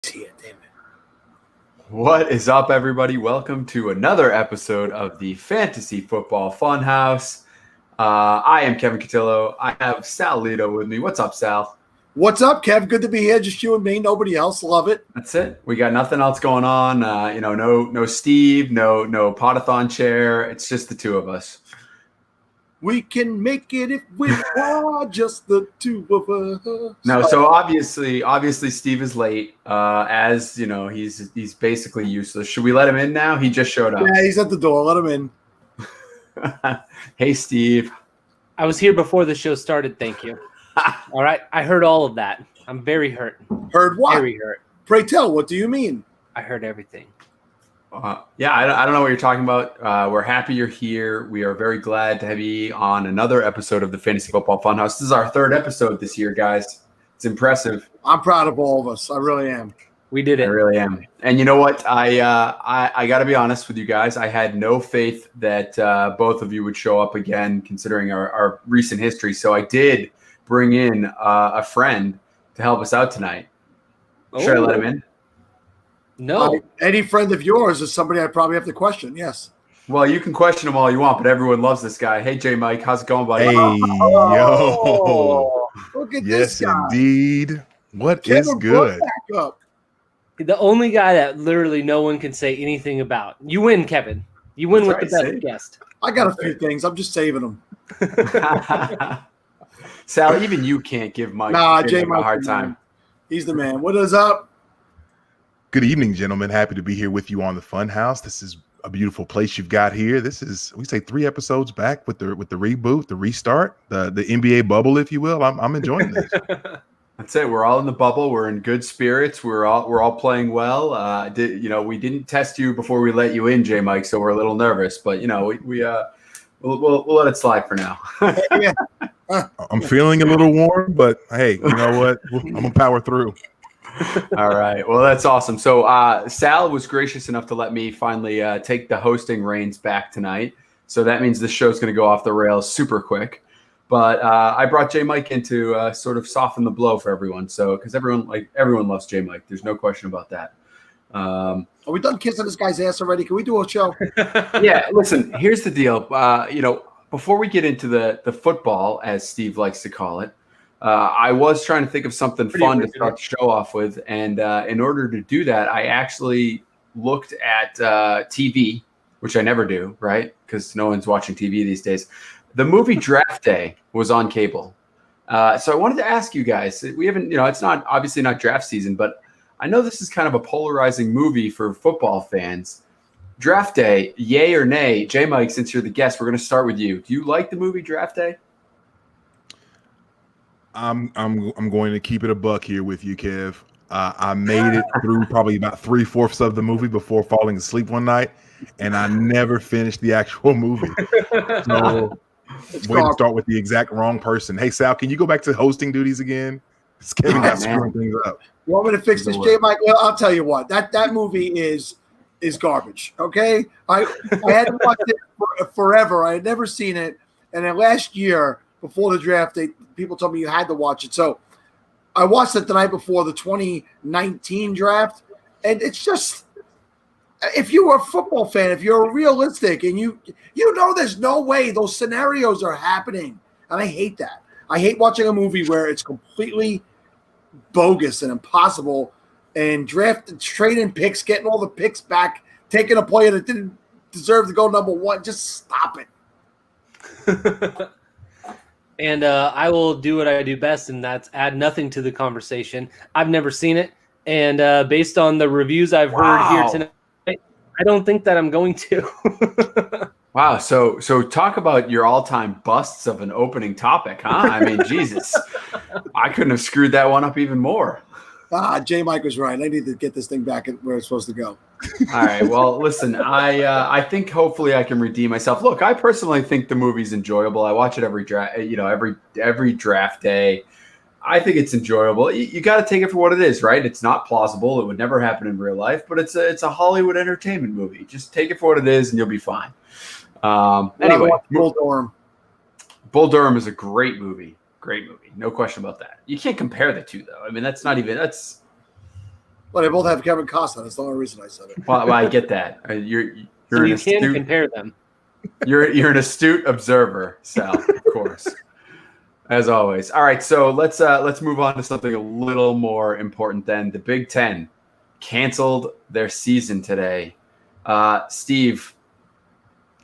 Here, damn it. What is up, everybody? Welcome to another episode of the Fantasy Football Funhouse. I am Kevin Cotillo. I have Sal Lito with me. What's up, Sal? What's up, Kev? Good to be here. Just you and me. Nobody else. Love it. That's it. We got nothing else going on. No Steve, no Potathon chair. It's just the two of us. We can make it if we are just the two of us. No, so obviously Steve is late. As you know, he's basically useless. Should we let him in now? He just showed up. Yeah, he's at the door. Let him in. Hey, Steve. I was here before the show started. Thank you. All right. I heard all of that. I'm very hurt. Heard what? Very hurt. Pray tell, what do you mean? I heard everything. I don't know what you're talking about. We're happy you're here. We are very glad to be on another episode of the Fantasy Football Funhouse. This is our third episode this year, guys. It's impressive. I'm proud of all of us. I really am. We did it. I really am. And you know what? I got to be honest with you guys. I had no faith that both of you would show up again, considering our recent history. So I did bring in a friend to help us out tonight. Should I let him in? No. Any friend of yours is somebody I probably have to question. Yes. Well, you can question him all you want, but everyone loves this guy. Hey, J. Mike, how's it going, buddy? Hey, yo. Look at Yes, this guy. indeed. What Kevin is good? back up. The only guy that literally no one can say anything about. You win, Kevin. You win That's with right, the best see? guest. I got a few things. I'm just saving them. Sal, even you can't give Mike Jay a Mike's hard the man. time. He's the man. What is up? Good evening, gentlemen. Happy to be here with you on the Funhouse. This is a beautiful place you've got here. This is, we say, 3 episodes back with the reboot, the restart, the NBA bubble, if you will. I'm enjoying this. That's it. We're all in the bubble. We're in good spirits. We're all playing well. We didn't test you before we let you in, J. Mike, so we're a little nervous. But we'll let it slide for now. Yeah. I'm feeling a little warm, but hey, you know what? I'm gonna power through. All right. Well, that's awesome. So Sal was gracious enough to let me finally take the hosting reins back tonight. So that means the show's going to go off the rails super quick. But I brought J. Mike in to sort of soften the blow for everyone. So because everyone loves J. Mike. There's no question about that. Are we done kissing this guy's ass already? Can we do a show? Yeah. Listen, here's the deal. Before we get into the football, as Steve likes to call it, I was trying to think of something fun to start the show off with. And in order to do that, I actually looked at TV, which I never do, right? Because no one's watching TV these days. The movie Draft Day was on cable. So I wanted to ask you guys, we haven't, it's not obviously not draft season, but I know this is kind of a polarizing movie for football fans. Draft Day, yay or nay? J. Mike, since you're the guest, we're going to start with you. Do you like the movie Draft Day? I'm going to keep it a buck here with you, Kev. I made it through probably about 3/4 of the movie before falling asleep one night, and I never finished the actual movie. So way to start with the exact wrong person. Hey, Sal, can you go back to hosting duties again? Kevin got screwing things up. You want me to fix this, J. Mike? Well, I'll tell you what. That movie is garbage. Okay, I hadn't watched it forever. I had never seen it, and then last year before the draft, people told me you had to watch it. So I watched it the night before the 2019 draft, and it's just, if you were a football fan, if you're realistic, and you know there's no way those scenarios are happening, and I hate that. I hate watching a movie where it's completely bogus and impossible, and trading picks, getting all the picks back, taking a player that didn't deserve to go number 1. Just stop it. And I will do what I do best, and that's add nothing to the conversation. I've never seen it, and based on the reviews I've heard here tonight, I don't think that I'm going to. Wow. So talk about your all-time busts of an opening topic, huh? I mean, Jesus, I couldn't have screwed that one up even more. J. Mike was right. I need to get this thing back where it's supposed to go. All right. Well, listen, I think hopefully I can redeem myself. Look, I personally think the movie's enjoyable. I watch it every draft day. I think it's enjoyable. You got to take it for what it is, right? It's not plausible. It would never happen in real life, but it's a Hollywood entertainment movie. Just take it for what it is, and you'll be fine. Anyway, Bull Durham. Bull Durham is a great movie. Great movie. No question about that. You can't compare the two, though. I mean, that's not even – Well, they both have Kevin Costner. That's the only reason I said it. Well, I get that. You're So an you astute, can compare them. You're an astute observer, Sal, of course, as always. All right, so let's move on to something a little more important. Then the Big Ten canceled their season today. Steve,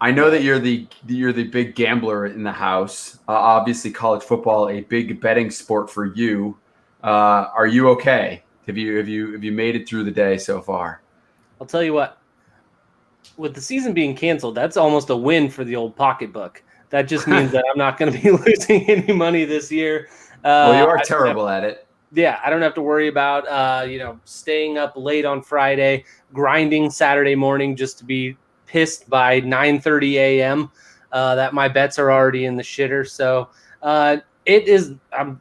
I know that you're the big gambler in the house. Obviously, college football, a big betting sport for you. Are you okay? Have you made it through the day so far? I'll tell you what. With the season being canceled, that's almost a win for the old pocketbook. That just means that I'm not going to be losing any money this year. Well, you are terrible at it. Yeah, I don't have to worry about staying up late on Friday, grinding Saturday morning just to be pissed by 9:30 a.m. That my bets are already in the shitter. So it is. I'm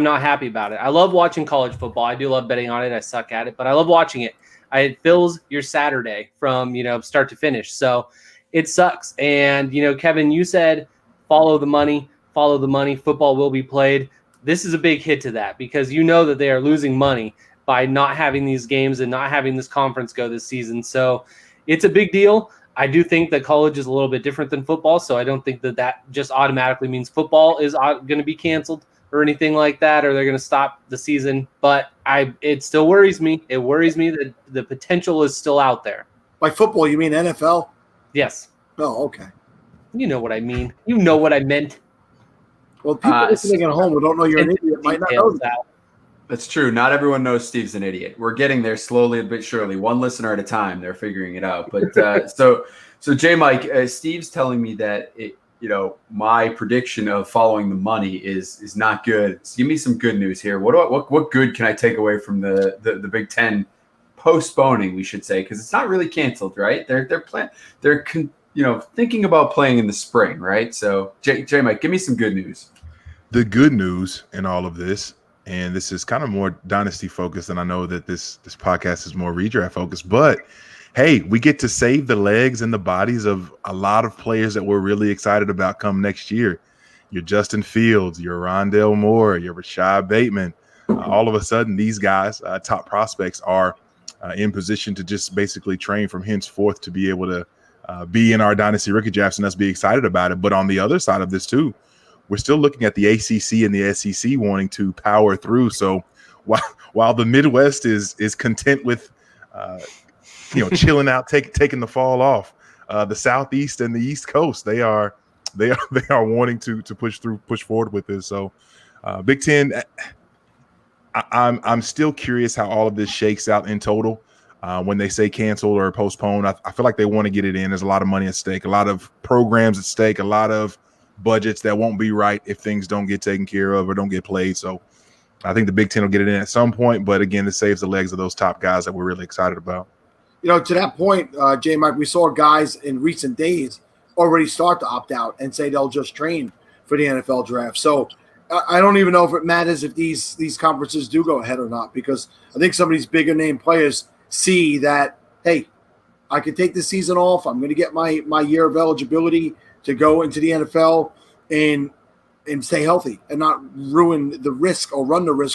not happy about it. I love watching college football. I do love betting on it. I suck at it, but I love watching it. It fills your Saturday from start to finish. So it sucks. And Kevin, you said follow the money. Football will be played. This is a big hit to that because that they are losing money by not having these games and not having this conference go this season. So it's a big deal. I do think that college is a little bit different than football. So I don't think that just automatically means football is going to be canceled or anything like that, or they're going to stop the season. But it still worries me. It worries me that the potential is still out there. By football, you mean NFL? Yes. Oh, okay. You know what I mean. You know what I meant. Well, people listening at home who don't know you're an idiot might not know that. That's true. Not everyone knows Steve's an idiot. We're getting there slowly but surely. One listener at a time. They're figuring it out. But so J. Mike, Steve's telling me that my prediction of following the money is not good. So give me some good news here. What good can I take away from the Big Ten postponing? We should say, because it's not really canceled, right? They're thinking about playing in the spring, right? So J. Mike, give me some good news. The good news in all of this, and this is kind of more dynasty focused, and I know that this podcast is more redraft focused, but hey, we get to save the legs and the bodies of a lot of players that we're really excited about come next year. Your Justin Fields, your Rondelle Moore, your Rashad Bateman. All of a sudden, these guys, top prospects, are in position to just basically train from henceforth to be able to be in our dynasty rookie drafts and us be excited about it. But on the other side of this too, we're still looking at the ACC and the SEC wanting to power through. So while the Midwest is content with chilling out, taking the fall off, the Southeast and the East Coast, they are wanting to push forward with this. So Big Ten, I'm still curious how all of this shakes out in total. When they say canceled or postponed, I feel like they want to get it in. There's a lot of money at stake, a lot of programs at stake, a lot of budgets that won't be right if things don't get taken care of or don't get played. So I think the Big Ten will get it in at some point. But again, this saves the legs of those top guys that we're really excited about. To that point, J. Mike, we saw guys in recent days already start to opt out and say they'll just train for the NFL draft. So I don't even know if it matters if these conferences do go ahead or not, because I think some of these bigger name players see that, hey, I can take the season off. I'm going to get my year of eligibility to go into the NFL and stay healthy and not run the risk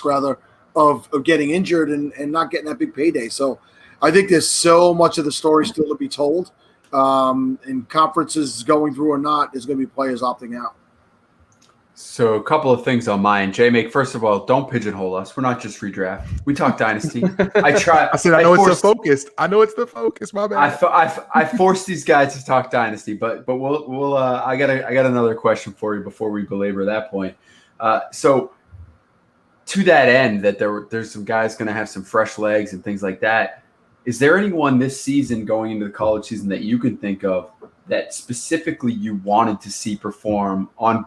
rather of getting injured and not getting that big payday. So I think there's so much of the story still to be told. And conferences going through or not, there's going to be players opting out. So a couple of things on mine. J-Make, first of all, don't pigeonhole us. We're not just redraft. We talk dynasty. I said I know it's the focus. My bad. I forced these guys to talk dynasty, but we'll I got another question for you before we belabor that point. So to that end, that there's some guys going to have some fresh legs and things like that. Is there anyone this season going into the college season that you can think of that specifically you wanted to see perform on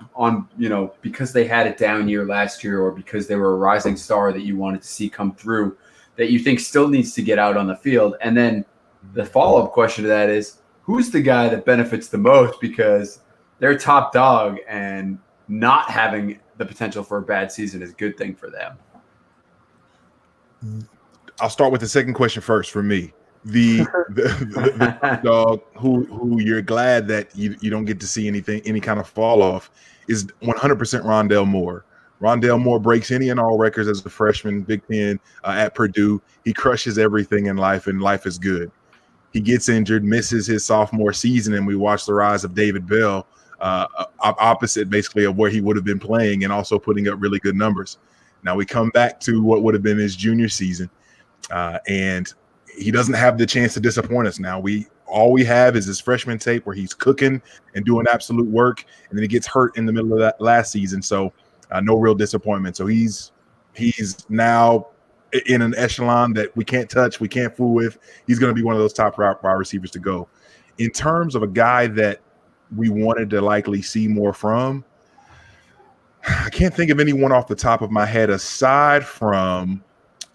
because they had a down year last year or because they were a rising star that you wanted to see come through that you think still needs to get out on the field? And then the follow-up question to that is, who's the guy that benefits the most because they're top dog and not having the potential for a bad season is a good thing for them? I'll start with the second question first for me. The dog who you're glad that you don't get to see any kind of fall off is 100% Rondelle Moore. Rondelle Moore breaks any and all records as a freshman, Big Ten at Purdue. He crushes everything in life, and life is good. He gets injured, misses his sophomore season, and we watch the rise of David Bell, opposite basically of where he would have been playing and also putting up really good numbers. Now we come back to what would have been his junior season, and he doesn't have the chance to disappoint us now. All we have is his freshman tape where he's cooking and doing absolute work, and then he gets hurt in the middle of that last season, so no real disappointment. So he's now in an echelon that we can't touch, we can't fool with. He's going to be one of those top wide receivers to go. In terms of a guy that we wanted to likely see more from, I can't think of anyone off the top of my head aside from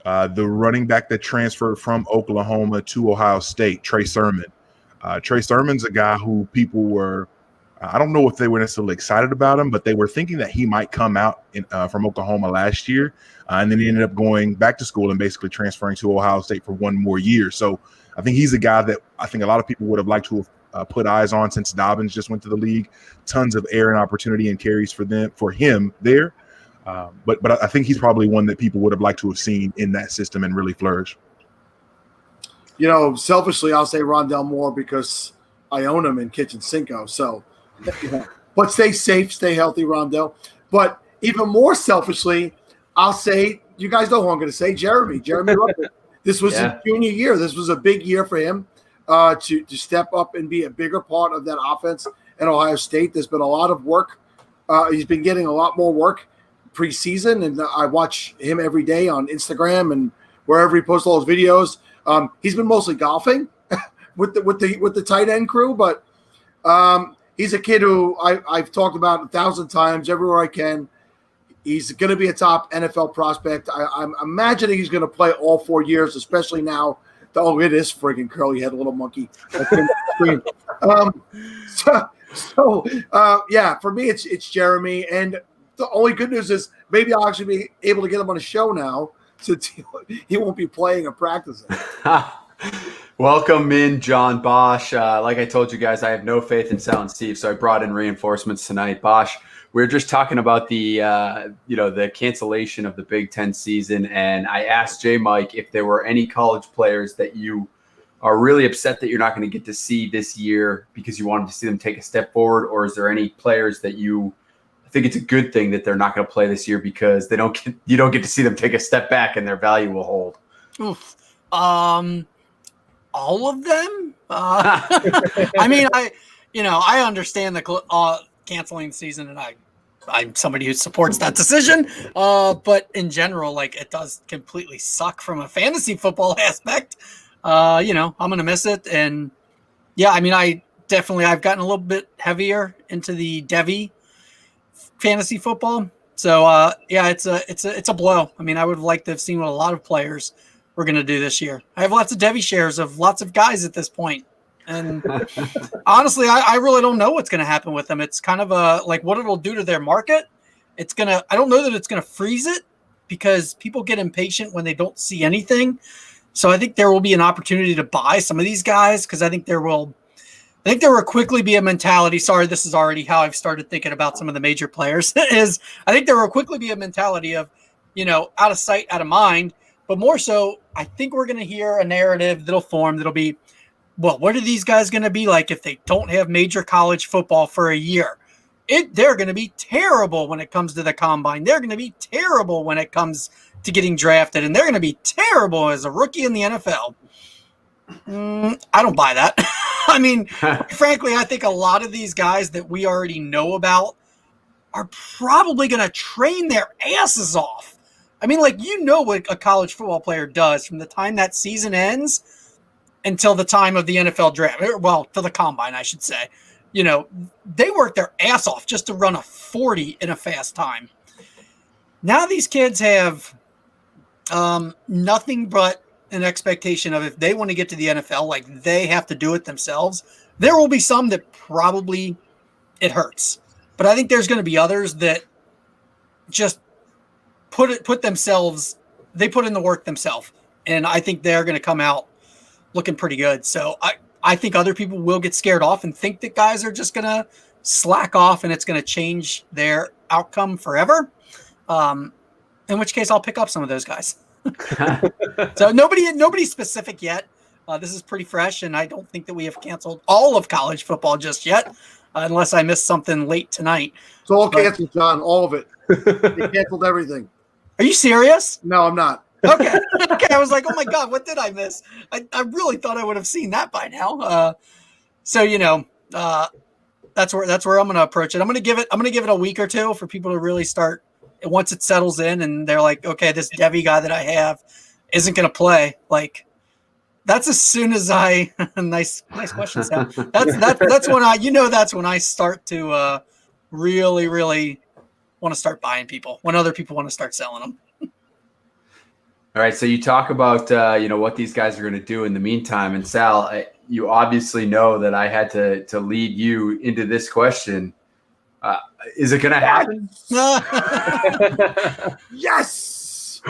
the running back that transferred from Oklahoma to Ohio State, Trey Sermon. Trey Sermon's a guy who people were, I don't know if they were necessarily excited about him, but they were thinking that he might come out from Oklahoma last year. And then he ended up going back to school and basically transferring to Ohio State for one more year. So I think he's a guy that I think a lot of people would have liked to have put eyes on since Dobbins just went to the league. Tons of air and opportunity and carries for him there. But I think he's probably one that people would have liked to have seen in that system and really flourish. You know, selfishly, I'll say Rondelle Moore because I own him in Kitchen Cinco. So, but stay safe, stay healthy, Rondelle. But even more selfishly, I'll say, you guys know who I'm going to say, Jeremy Ruffin. This was his junior year. This was a big year for him to step up and be a bigger part of that offense at Ohio State. There's been a lot of work. He's been getting a lot more work preseason, and I watch him every day on Instagram and wherever he posts all his videos. He's been mostly golfing with the tight end crew, but he's a kid who I've talked about 1,000 times everywhere I can. He's going to be a top NFL prospect. I'm imagining he's going to play all 4 years, especially now. It is friggin' curly head little monkey. Yeah, for me, it's Jeremy. And the only good news is maybe I'll actually be able to get him on a show now since he won't be playing or practicing. Welcome in, John Bosch. Like I told you guys, I have no faith in Silent Steve, so I brought in reinforcements tonight. Bosch, we were just talking about the cancellation of the Big Ten season, and I asked J. Mike if there were any college players that you are really upset that you're not going to get to see this year because you wanted to see them take a step forward, or is there any players that you think it's a good thing that they're not going to play this year because you don't get to see them take a step back and their value will hold? Oof. All of them. I mean, I understand the canceling season, and I'm somebody who supports that decision. But in general, it does completely suck from a fantasy football aspect. I'm going to miss it. And yeah, I mean, I've gotten a little bit heavier into the Devy fantasy football. So it's a blow. I mean, I would have liked to have seen what a lot of players were going to do this year. I have lots of Devy shares of lots of guys at this point. And honestly, I really don't know what's going to happen with them. It's kind of what it'll do to their market. I don't know that it's going to freeze it because people get impatient when they don't see anything. So I think there will be an opportunity to buy some of these guys because I think there will quickly be a mentality. Sorry, this is already how I've started thinking about some of the major players is I think there will quickly be a mentality of, out of sight, out of mind. But more so, I think we're going to hear a narrative that'll form that'll be, well, what are these guys going to be like if they don't have major college football for a year? They're going to be terrible when it comes to the combine. They're going to be terrible when it comes to getting drafted, and they're going to be terrible as a rookie in the NFL. I don't buy that. I mean, frankly, I think a lot of these guys that we already know about are probably going to train their asses off. I mean, what a college football player does from the time that season ends until the time of the NFL draft. Well, to the combine, I should say. They work their ass off just to run a 40 in a fast time. Now these kids have nothing but an expectation of if they want to get to the NFL, they have to do it themselves. There will be some that probably it hurts. But I think there's going to be others that just put in the work themselves. And I think they're going to come out looking pretty good. So I think other people will get scared off and think that guys are just going to slack off and it's going to change their outcome forever. In which case I'll pick up some of those guys. So nobody specific yet. This is pretty fresh, and I don't think that we have canceled all of college football just yet, unless I missed something late tonight. It's all canceled, John. All of it. They canceled everything. Are you serious? No, I'm not. Okay. I was like, oh my God, what did I miss? I really thought I would have seen that by now. So that's where I'm going to approach it. I'm going to give it a week or two for people to really start. Once it settles in and they're like, okay, this Devi guy that I have isn't going to play. Like, that's as soon as I nice question, Sam. That's when that's when I start to really, really want to start buying people, when other people want to start selling them. All right, so you talk about what these guys are going to do in the meantime, and Sal, you obviously know that I had to lead you into this question. Is it going to happen? Yes.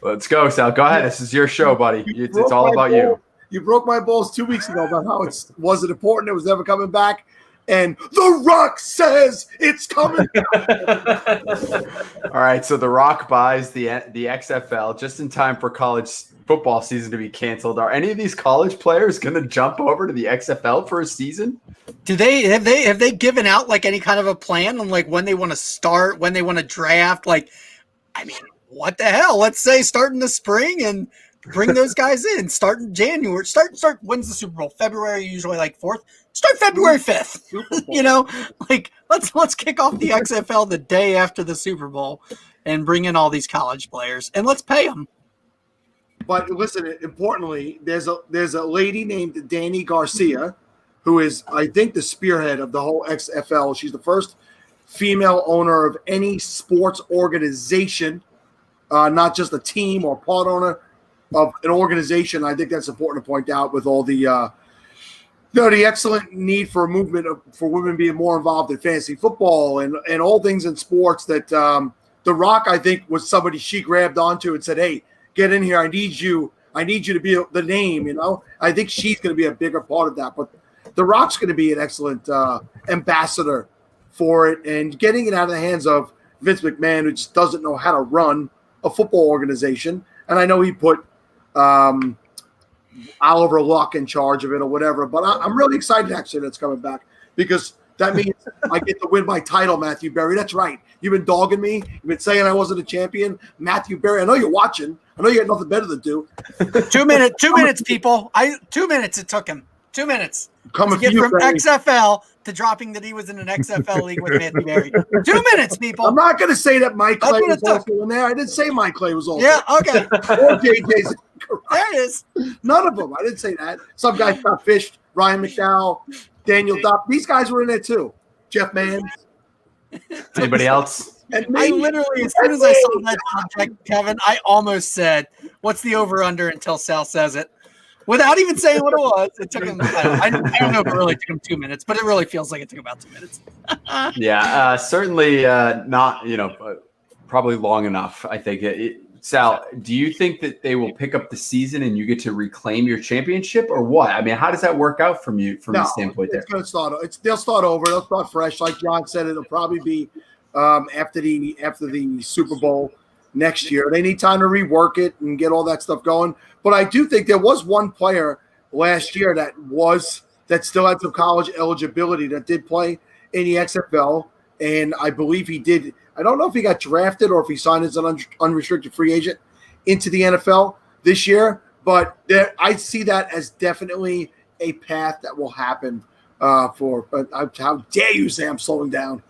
Let's go, Sal. Go ahead. This is your show, buddy. It's all about you. You broke my balls 2 weeks ago about how it wasn't important. It was never coming back. And The Rock says it's coming back. All right, so The Rock buys the XFL just in time for college football season to be canceled. Are any of these college players going to jump over to the XFL for a season? Have they given out like any kind of a plan on like when they want to start, when they want to draft? Like, I mean, what the hell? Let's say start in the spring and bring those guys in. Start in January. Start. When's the Super Bowl? February, usually like 4th. Start February 5th. Like let's kick off the XFL the day after the Super Bowl and bring in all these college players and let's pay them. But listen, importantly, there's a lady named Danny Garcia, who is, I think, the spearhead of the whole XFL. She's the first female owner of any sports organization, not just a team or part owner of an organization. I think that's important to point out with all the excellent need for a movement for women being more involved in fantasy football and all things in sports that The Rock, I think, was somebody she grabbed onto and said, hey, get in here. I need you to be the name, I think she's going to be a bigger part of that. But The Rock's going to be an excellent ambassador for it and getting it out of the hands of Vince McMahon, who just doesn't know how to run a football organization. And I know he put Oliver Luck in charge of it or whatever, but I'm really excited actually that's coming back because that means I get to win my title, Matthew Berry. That's right. You've been dogging me. You've been saying I wasn't a champion. Matthew Berry, I know you're watching. I know you got nothing better to do. 2 minutes, people. 2 minutes it took him. 2 minutes. Coming to get for you, from Berry. XFL to dropping that he was in an XFL league with Matthew Berry. 2 minutes, people. I'm not going to say that Mike That's Clay what it was took. also in there. I didn't say Mike Clay was also Yeah, okay. or JJ's. There it is. None of them. I didn't say that. Some guys got fished. Ryan McDowell, Daniel Dopp. These guys were in there too. Jeff Mann. Anybody else? And I me. literally, as soon as I saw that subject, Kevin, I almost said, what's the over-under until Sal says it? Without even saying what it was. It took him, I don't know if it really took him 2 minutes, but it really feels like it took about 2 minutes. Yeah, certainly not, probably long enough, I think. Sal, do you think that they will pick up the season and you get to reclaim your championship or what? I mean, how does that work out from your standpoint there? It's going to start. They'll start over. They'll start fresh. Like John said, it'll probably be after the Super Bowl next year. They need time to rework it and get all that stuff going. But I do think there was one player last year that still had some college eligibility that did play in the XFL, and I believe he did. I don't know if he got drafted or if he signed as an unrestricted free agent into the NFL this year, but I see that as definitely a path that will happen but how dare you say I'm slowing down?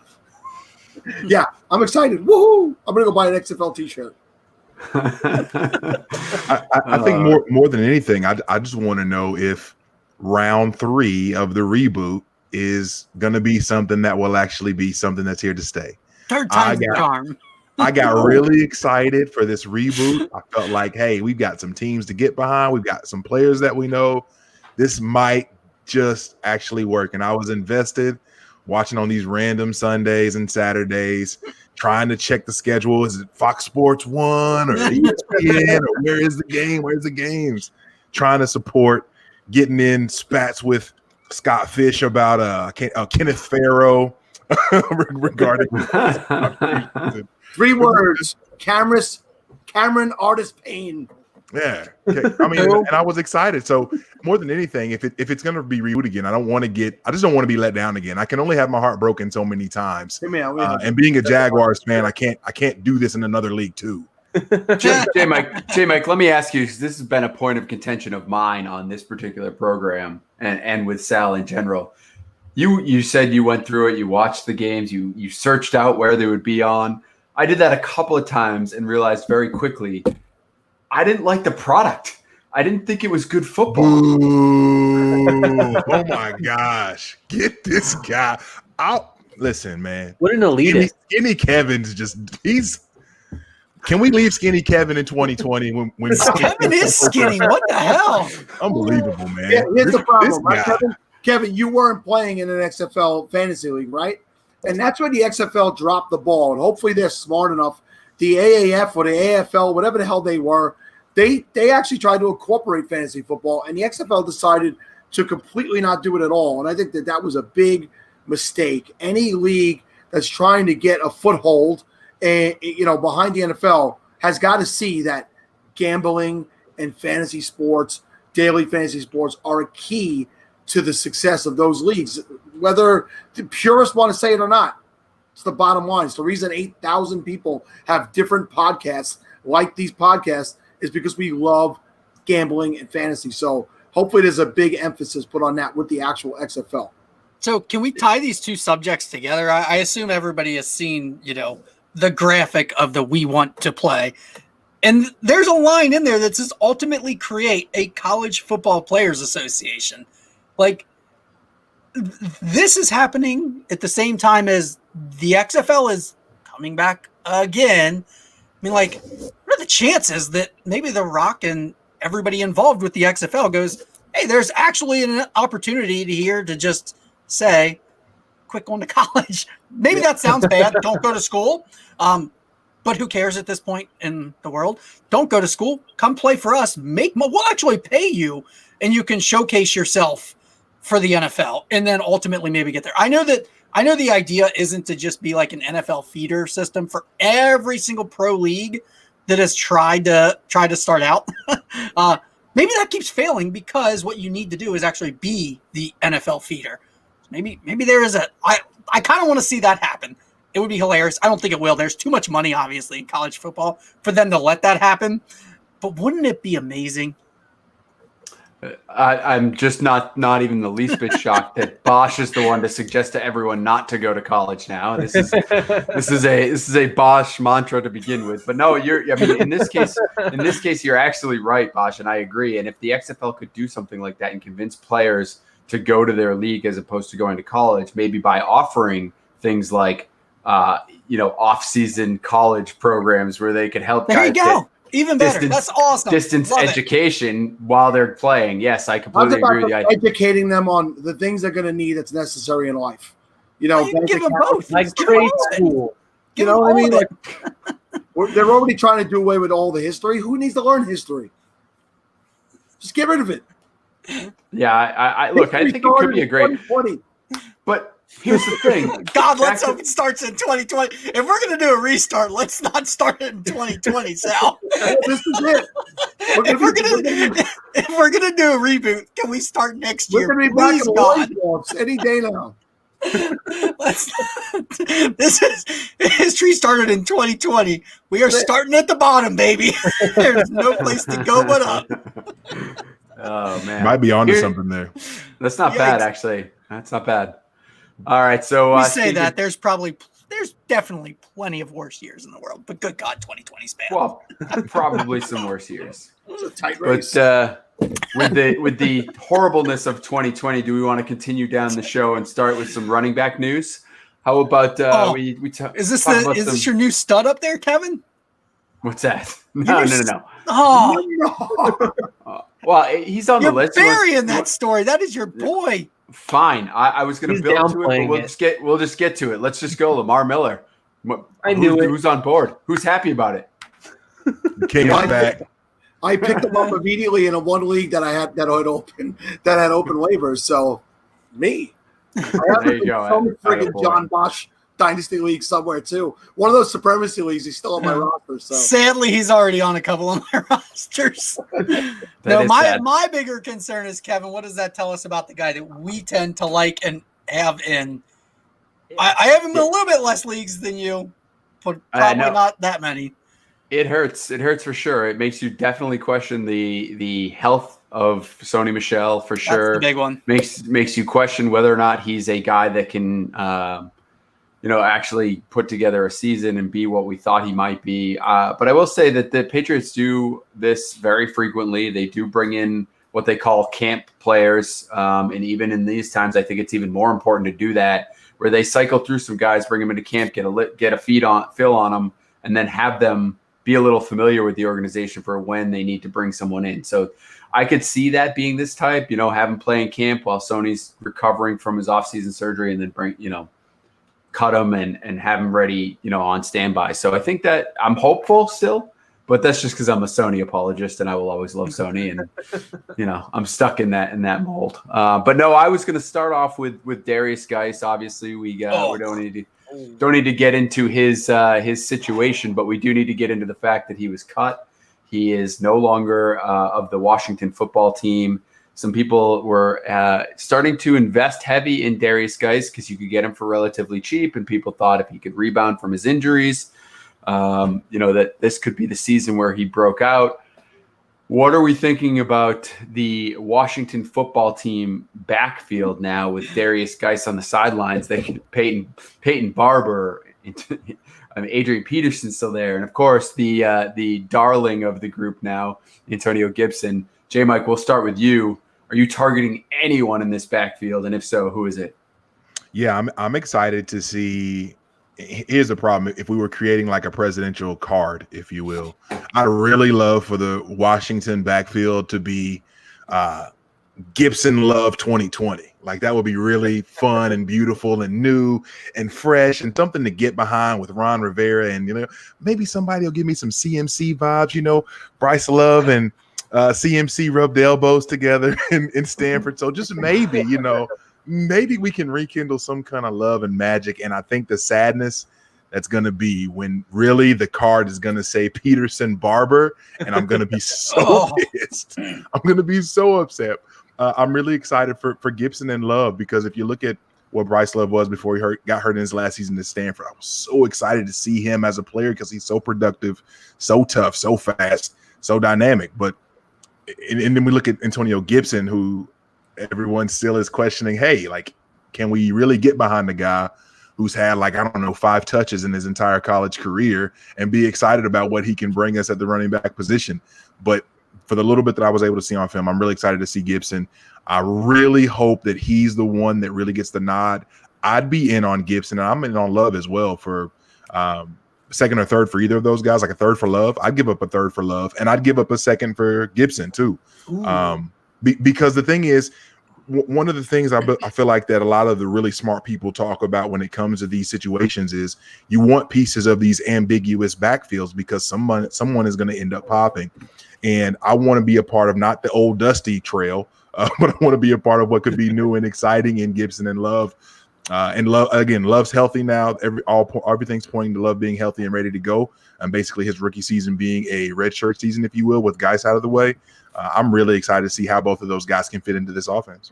Yeah, I'm excited. Woohoo! I'm going to go buy an XFL t-shirt. I think more than anything, I just want to know if round 3 of the reboot is going to be something that will actually be something that's here to stay. Third time's the charm. I got really excited for this reboot. I felt like, hey, we've got some teams to get behind. We've got some players that we know. This might just actually work. And I was invested watching on these random Sundays and Saturdays, trying to check the schedule. Is it Fox Sports 1 or ESPN or where is the game? Where's the games? Trying to support, getting in spats with Scott Fish about Kenneth Farrow regarding 3 words. Cameron Artist Payne. Yeah, I mean, and I was excited. So more than anything, if it's going to be rebooted again, I just don't want to be let down again. I can only have my heart broken so many times. And being a Jaguars fan, I can't do this in another league too. J Mike, let me ask you, because this has been a point of contention of mine on this particular program and with Sal in general. You said you went through it, you watched the games, you searched out where they would be on. I did that a couple of times and realized very quickly I didn't like the product. I didn't think it was good football. Ooh, oh my gosh. Get this guy out. Listen, man. What an elitist. Skinny Kevin's can we leave Skinny Kevin in 2020 when Kevin is skinny? What the hell? Unbelievable, man. Yeah, here's the problem, right, Kevin? Kevin, you weren't playing in an XFL fantasy league, right? And that's where the XFL dropped the ball. And hopefully they're smart enough. The AAF or the AFL, whatever the hell they were, they actually tried to incorporate fantasy football, and the XFL decided to completely not do it at all. And I think that was a big mistake. Any league that's trying to get a foothold, behind the NFL has got to see that gambling and fantasy sports, daily fantasy sports, are a key to the success of those leagues. Whether the purists want to say it or not, it's the bottom line. It's the reason 8,000 people have different podcasts like these podcasts is because we love gambling and fantasy. So hopefully there's a big emphasis put on that with the actual XFL. So can we tie these two subjects together? I assume everybody has seen, the graphic of the We Want to Play. And there's a line in there that says ultimately create a college football players association. Like, this is happening at the same time as the XFL is coming back again. I mean, like, what are the chances that maybe The Rock and everybody involved with the XFL goes, hey, there's actually an opportunity here to just say, quit going to college. Maybe that sounds bad. Don't go to school. But who cares at this point in the world? Don't go to school. Come play for us. We'll actually pay you, and you can showcase yourself for the NFL, and then ultimately maybe get there. I know the idea isn't to just be like an NFL feeder system for every single pro league that has tried to start out. Maybe that keeps failing because what you need to do is actually be the NFL feeder. Maybe there is I kind of want to see that happen. It would be hilarious. I don't think it will. There's too much money, obviously, in college football for them to let that happen. But wouldn't it be amazing? I'm just not even the least bit shocked that Bosch is the one to suggest to everyone not to go to college now. This is a Bosch mantra to begin with. But no, in this case, you're actually right, Bosch, and I agree. And if the XFL could do something like that and convince players to go to their league as opposed to going to college, maybe by offering things like off-season college programs where they could help guys get even better. That's awesome. Distance education while they're playing. Yes, I completely agree with you. Educating them on the things they're going to need that's necessary in life. Give them both. Like trade school. You know what I mean? Like, they're already trying to do away with all the history. Who needs to learn history? Just get rid of it. Yeah, I think it could be a great. But here's the thing. God, let's hope it starts in 2020. If we're going to do a restart, let's not start it in 2020, Sal. This is it. If we're going to do a reboot, can we start next year? We're going to be back in the any day now. History started in 2020. We are starting at the bottom, baby. There's no place to go but up. Oh man, might be onto something there. That's not bad, actually. That's not bad. All right, so we say that there's definitely plenty of worse years in the world, but good God, 2020's bad. Well, probably some worse years. It was a tight race. But with the horribleness of 2020, do we want to continue down the show and start with some running back news? How about is this your new stud up there, Kevin? What's that? No. Oh, well, he's on the list. You're burying that story. That is your boy. Fine. I was going to build to it, but we'll just get to it. Let's just go. Lamar Miller. Who's on board? Who's happy about it? Came back. I picked him up immediately in a one league that had open waivers. So me. There you go. Friggin' John Bosch dynasty league somewhere too. One of those supremacy leagues. He's still on my roster. So sadly, he's already on a couple of my rosters. No, my bigger concern is, Kevin, what does that tell us about the guy that we tend to like and have in? I have him in a little bit less leagues than you, but probably not that many. It hurts. It hurts for sure. It makes you definitely question the health of Sony Michel for sure. That's the big one. Makes you question whether or not he's a guy that can, actually put together a season and be what we thought he might be. But I will say that the Patriots do this very frequently. They do bring in what they call camp players, and even in these times, I think it's even more important to do that, where they cycle through some guys, bring them into camp, get a feel on them, and then have them be a little familiar with the organization for when they need to bring someone in. So I could see that being this type, have him play in camp while Sony's recovering from his offseason surgery, and then cut him and have him ready, on standby. So I think that I'm hopeful still, but that's just because I'm a Sony apologist and I will always love Sony, and I'm stuck in that mold. But no, I was going to start off with Darius Geis. Obviously, we don't need to get into his situation, but we do need to get into the fact that he was cut. He is no longer of the Washington football team. Some people were starting to invest heavy in Darius Geis because you could get him for relatively cheap, and people thought if he could rebound from his injuries, that this could be the season where he broke out. What are we thinking about the Washington football team backfield now with Darius Geis on the sidelines? They can Peyton Barber, Adrian Peterson still there, and of course the darling of the group now, Antonio Gibson. J. Mike, we'll start with you. Are you targeting anyone in this backfield, and if so, who is it? Yeah, I'm excited to see. Here's the problem. If we were creating like a presidential card, if you will, I'd really love for the Washington backfield to be Gibson Love 2020. Like that would be really fun and beautiful and new and fresh and something to get behind with Ron Rivera. And, maybe somebody will give me some CMC vibes, Bryce Love and CMC rubbed elbows together in Stanford. So just maybe, maybe we can rekindle some kind of love and magic. And I think the sadness that's going to be when really the card is going to say Peterson Barber, and I'm going to be so pissed. I'm going to be so upset. I'm really excited for Gibson and Love, because if you look at what Bryce Love was before he got hurt in his last season at Stanford, I was so excited to see him as a player because he's so productive, so tough, so fast, so dynamic. But and then we look at Antonio Gibson, who everyone still is questioning, hey, like, can we really get behind the guy who's had 5 touches in his entire college career and be excited about what he can bring us at the running back position? But for the little bit that I was able to see on film, I'm really excited to see Gibson. I really hope that he's the one that really gets the nod. I'd be in on Gibson, and I'm in on Love as well for second or third for either of those guys, like a third for Love. I'd give up a third for Love, and I'd give up a second for Gibson too. Because the thing is, one of the things I feel like that a lot of the really smart people talk about when it comes to these situations is you want pieces of these ambiguous backfields because someone is going to end up popping. And I want to be a part of not the old dusty trail, but I want to be a part of what could be new and exciting in Gibson and Love. And Love, again, Love's healthy now. Everything's pointing to Love being healthy and ready to go. And basically his rookie season being a redshirt season, if you will, with guys out of the way. I'm really excited to see how both of those guys can fit into this offense.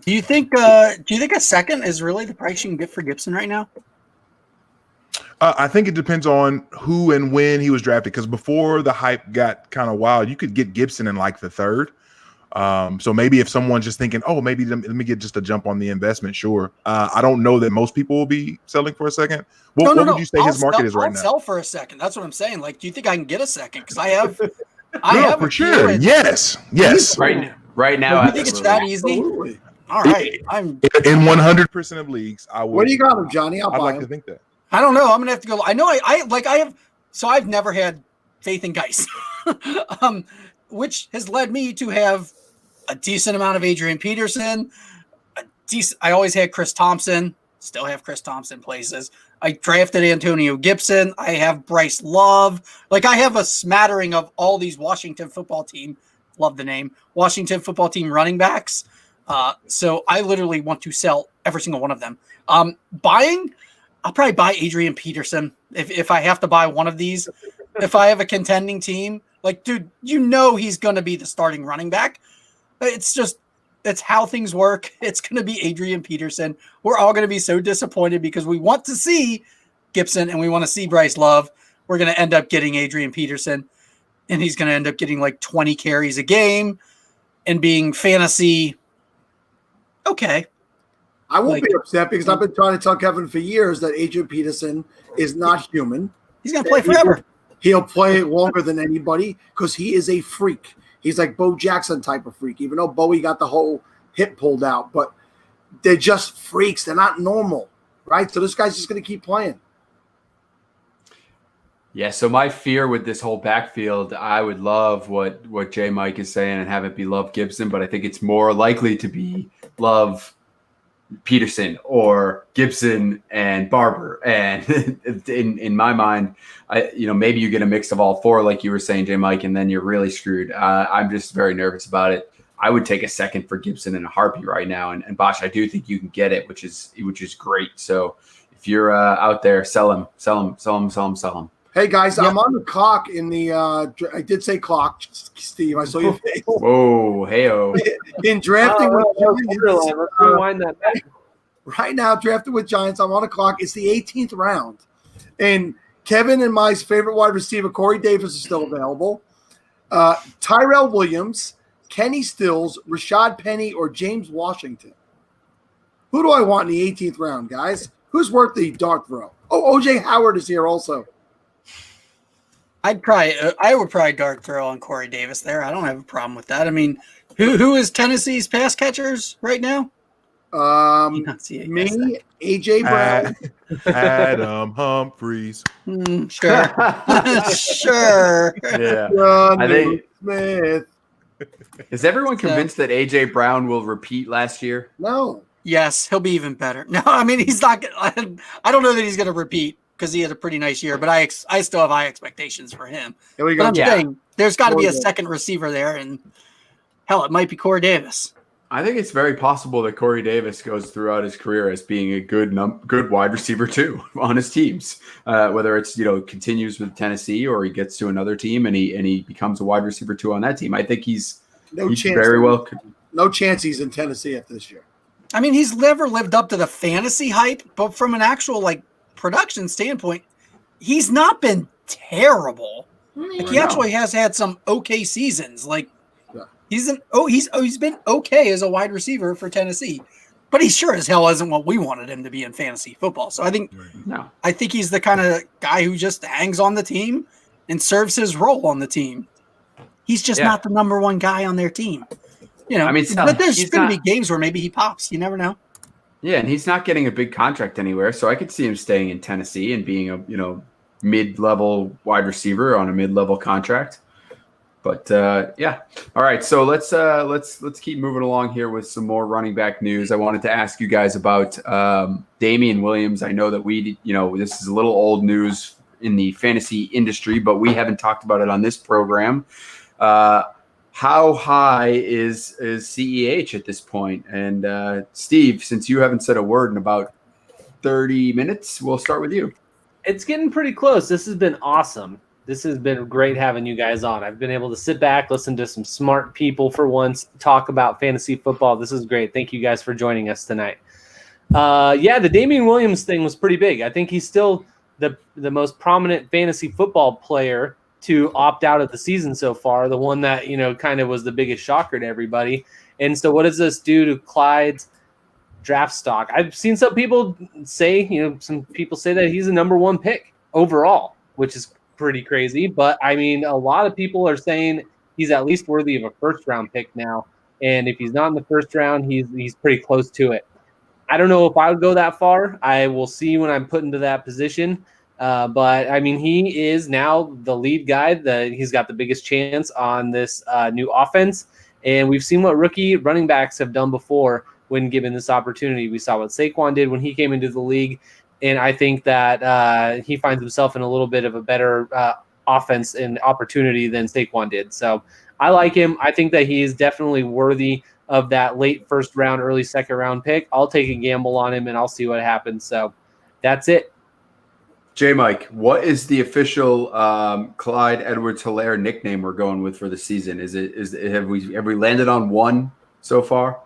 Do you think a second is really the price you can get for Gibson right now? I think it depends on who and when he was drafted, because before the hype got kind of wild, you could get Gibson in like the third. So maybe if someone's just thinking, maybe let me get just a jump on the investment, sure. I don't know that most people will be selling for a second. What would you say his market is right now? I'll sell for a second. That's what I'm saying. Like, do you think I can get a second? Because I have for sure. Yes. Right now. You think it's that easy? Absolutely. All right. I'm in 100% of leagues. I would. What do you got him, Johnny? I'd like to think that. I don't know. I'm gonna have to go. I know. I have. So I've never had faith in Geis, which has led me to have a decent amount of Adrian Peterson. I always had Chris Thompson. Still have Chris Thompson places. I drafted Antonio Gibson. I have Bryce Love. Like, I have a smattering of all these Washington football team. Love the name. Washington football team running backs. So I literally want to sell every single one of them. Buying, I'll probably buy Adrian Peterson if I have to buy one of these. If I have a contending team, like, dude, he's going to be the starting running back. It's how things work. It's going to be Adrian Peterson. We're all going to be so disappointed because we want to see Gibson and we want to see Bryce Love. We're going to end up getting Adrian Peterson, and he's going to end up getting like 20 carries a game and being fantasy okay. I won't be upset because I've been trying to tell Kevin for years that Adrian Peterson is not human. He's going to play forever. He'll play longer than anybody because he is a freak. He's like Bo Jackson type of freak, even though Bowie got the whole hip pulled out. But they're just freaks. They're not normal, right? So this guy's just going to keep playing. Yeah, so my fear with this whole backfield, I would love what J. Mike is saying and have it be Love Gibson, but I think it's more likely to be Love Peterson or Gibson and Barber. And in my mind, maybe you get a mix of all four, like you were saying, J. Mike, and then you're really screwed. I'm just very nervous about it. I would take a second for Gibson in a heartbeat right now. And Bosch, I do think you can get it, which is great. So if you're out there, sell him. Hey guys, I'm on the clock in the. I did say clock, Steve. I saw your face. Whoa, hey-o. In drafting with Giants, rewind that back. right now, drafted with Giants. I'm on the clock. It's the 18th round, and Kevin and my favorite wide receiver, Corey Davis, is still available. Tyrell Williams, Kenny Stills, Rashad Penny, or James Washington. Who do I want in the 18th round, guys? Who's worth the dart throw? Oh, OJ Howard is here also. I would probably dart throw on Corey Davis there. I don't have a problem with that. I mean, who is Tennessee's pass catchers right now? Me, AJ Brown, Adam Humphries. Sure, sure. Yeah, Ron I think. Smith. Is everyone convinced that AJ Brown will repeat last year? No. Yes, he'll be even better. No, I mean he's not. I don't know that he's going to repeat because he had a pretty nice year, but I still have high expectations for him. Here we But go. I'm saying there's got to be a second receiver there, and hell, it might be Corey Davis. I think it's very possible that Corey Davis goes throughout his career as being a good wide receiver too on his teams. Whether it's continues with Tennessee or he gets to another team and he becomes a wide receiver too on that team. I think he's very well. No chance he's in Tennessee after this year. I mean, he's never lived up to the fantasy hype, but from an actual production standpoint, he's not been terrible. He actually has had some okay seasons. He's been okay as a wide receiver for Tennessee, but he sure as hell isn't what we wanted him to be in fantasy football. So I think he's the kind of guy who just hangs on the team and serves his role on the team. He's just not the number one guy on their team. But there's going to be games where maybe he pops. You never know. Yeah, and he's not getting a big contract anywhere, so I could see him staying in Tennessee and being a mid-level wide receiver on a mid-level contract. But all right. So let's keep moving along here with some more running back news. I wanted to ask you guys about Damian Williams. I know that this is a little old news in the fantasy industry, but we haven't talked about it on this program. How high is CEH at this point? And Steve, since you haven't said a word in about 30 minutes, we'll start with you. It's getting pretty close. This has been awesome. This has been great having you guys on. I've been able to sit back, listen to some smart people for once, talk about fantasy football. This is great. Thank you guys for joining us tonight. The Damian Williams thing was pretty big. I think he's still the most prominent fantasy football player to opt out of the season so far, the one that, kind of was the biggest shocker to everybody. And so what does this do to Clyde's draft stock? I've seen some people say, that he's a number one pick overall, which is pretty crazy. But I mean, a lot of people are saying he's at least worthy of a first round pick now. And if he's not in the first round, he's pretty close to it. I don't know if I would go that far. I will see when I'm put into that position. But I mean, he is now the lead guy. He's got the biggest chance on this new offense. And we've seen what rookie running backs have done before when given this opportunity. We saw what Saquon did when he came into the league. And I think that he finds himself in a little bit of a better offense and opportunity than Saquon did. So I like him. I think that he is definitely worthy of that late first round, early second round pick. I'll take a gamble on him and I'll see what happens. So that's it. J Mike, what is the official Clyde Edwards-Helaire nickname we're going with for the season? Have we landed on one so far?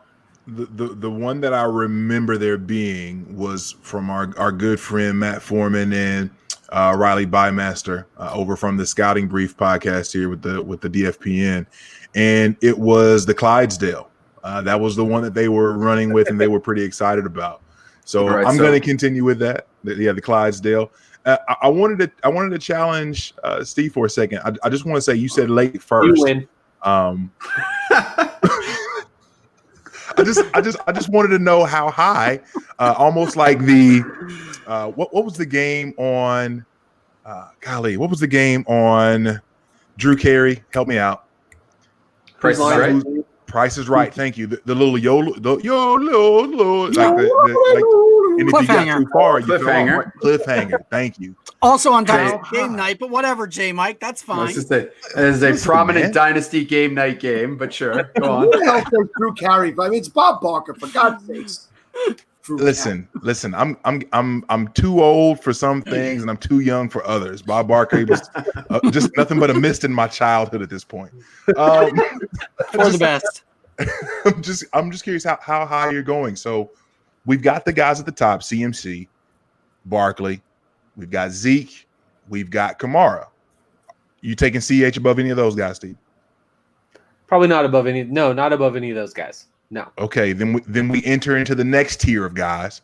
The one that I remember there being was from our good friend Matt Foreman and Riley Bymaster over from the Scouting Brief podcast here with the DFPN, and it was the Clydesdale. That was the one that they were running with and they were pretty excited about. So right, I'm going to continue with that. The Clydesdale. I wanted to challenge Steve for a second. I just want to say you said late first. You win. I just wanted to know how high, almost like the what was the game on? What was the game on Drew Carey? Help me out. Price is Right. Price is Right. Thank you. The little YOLO, like and if you got too far, you cliffhanger. Thank you. Also on game night, but whatever, J Mike, that's fine. It is a prominent Dynasty game night game, but sure, go on. Who the hell says Drew Carey? I mean, it's Bob Barker, for God's sakes. Listen. I'm too old for some things, and I'm too young for others. Bob Barker was just nothing but a mist in my childhood at this point. For the best. I'm just curious how high you're going. So we've got the guys at the top: CMC, Barkley. We've got Zeke. We've got Kamara. You taking CH above any of those guys, Steve? Probably not above any. No, not above any of those guys. No. Okay, then we enter into the next tier of guys.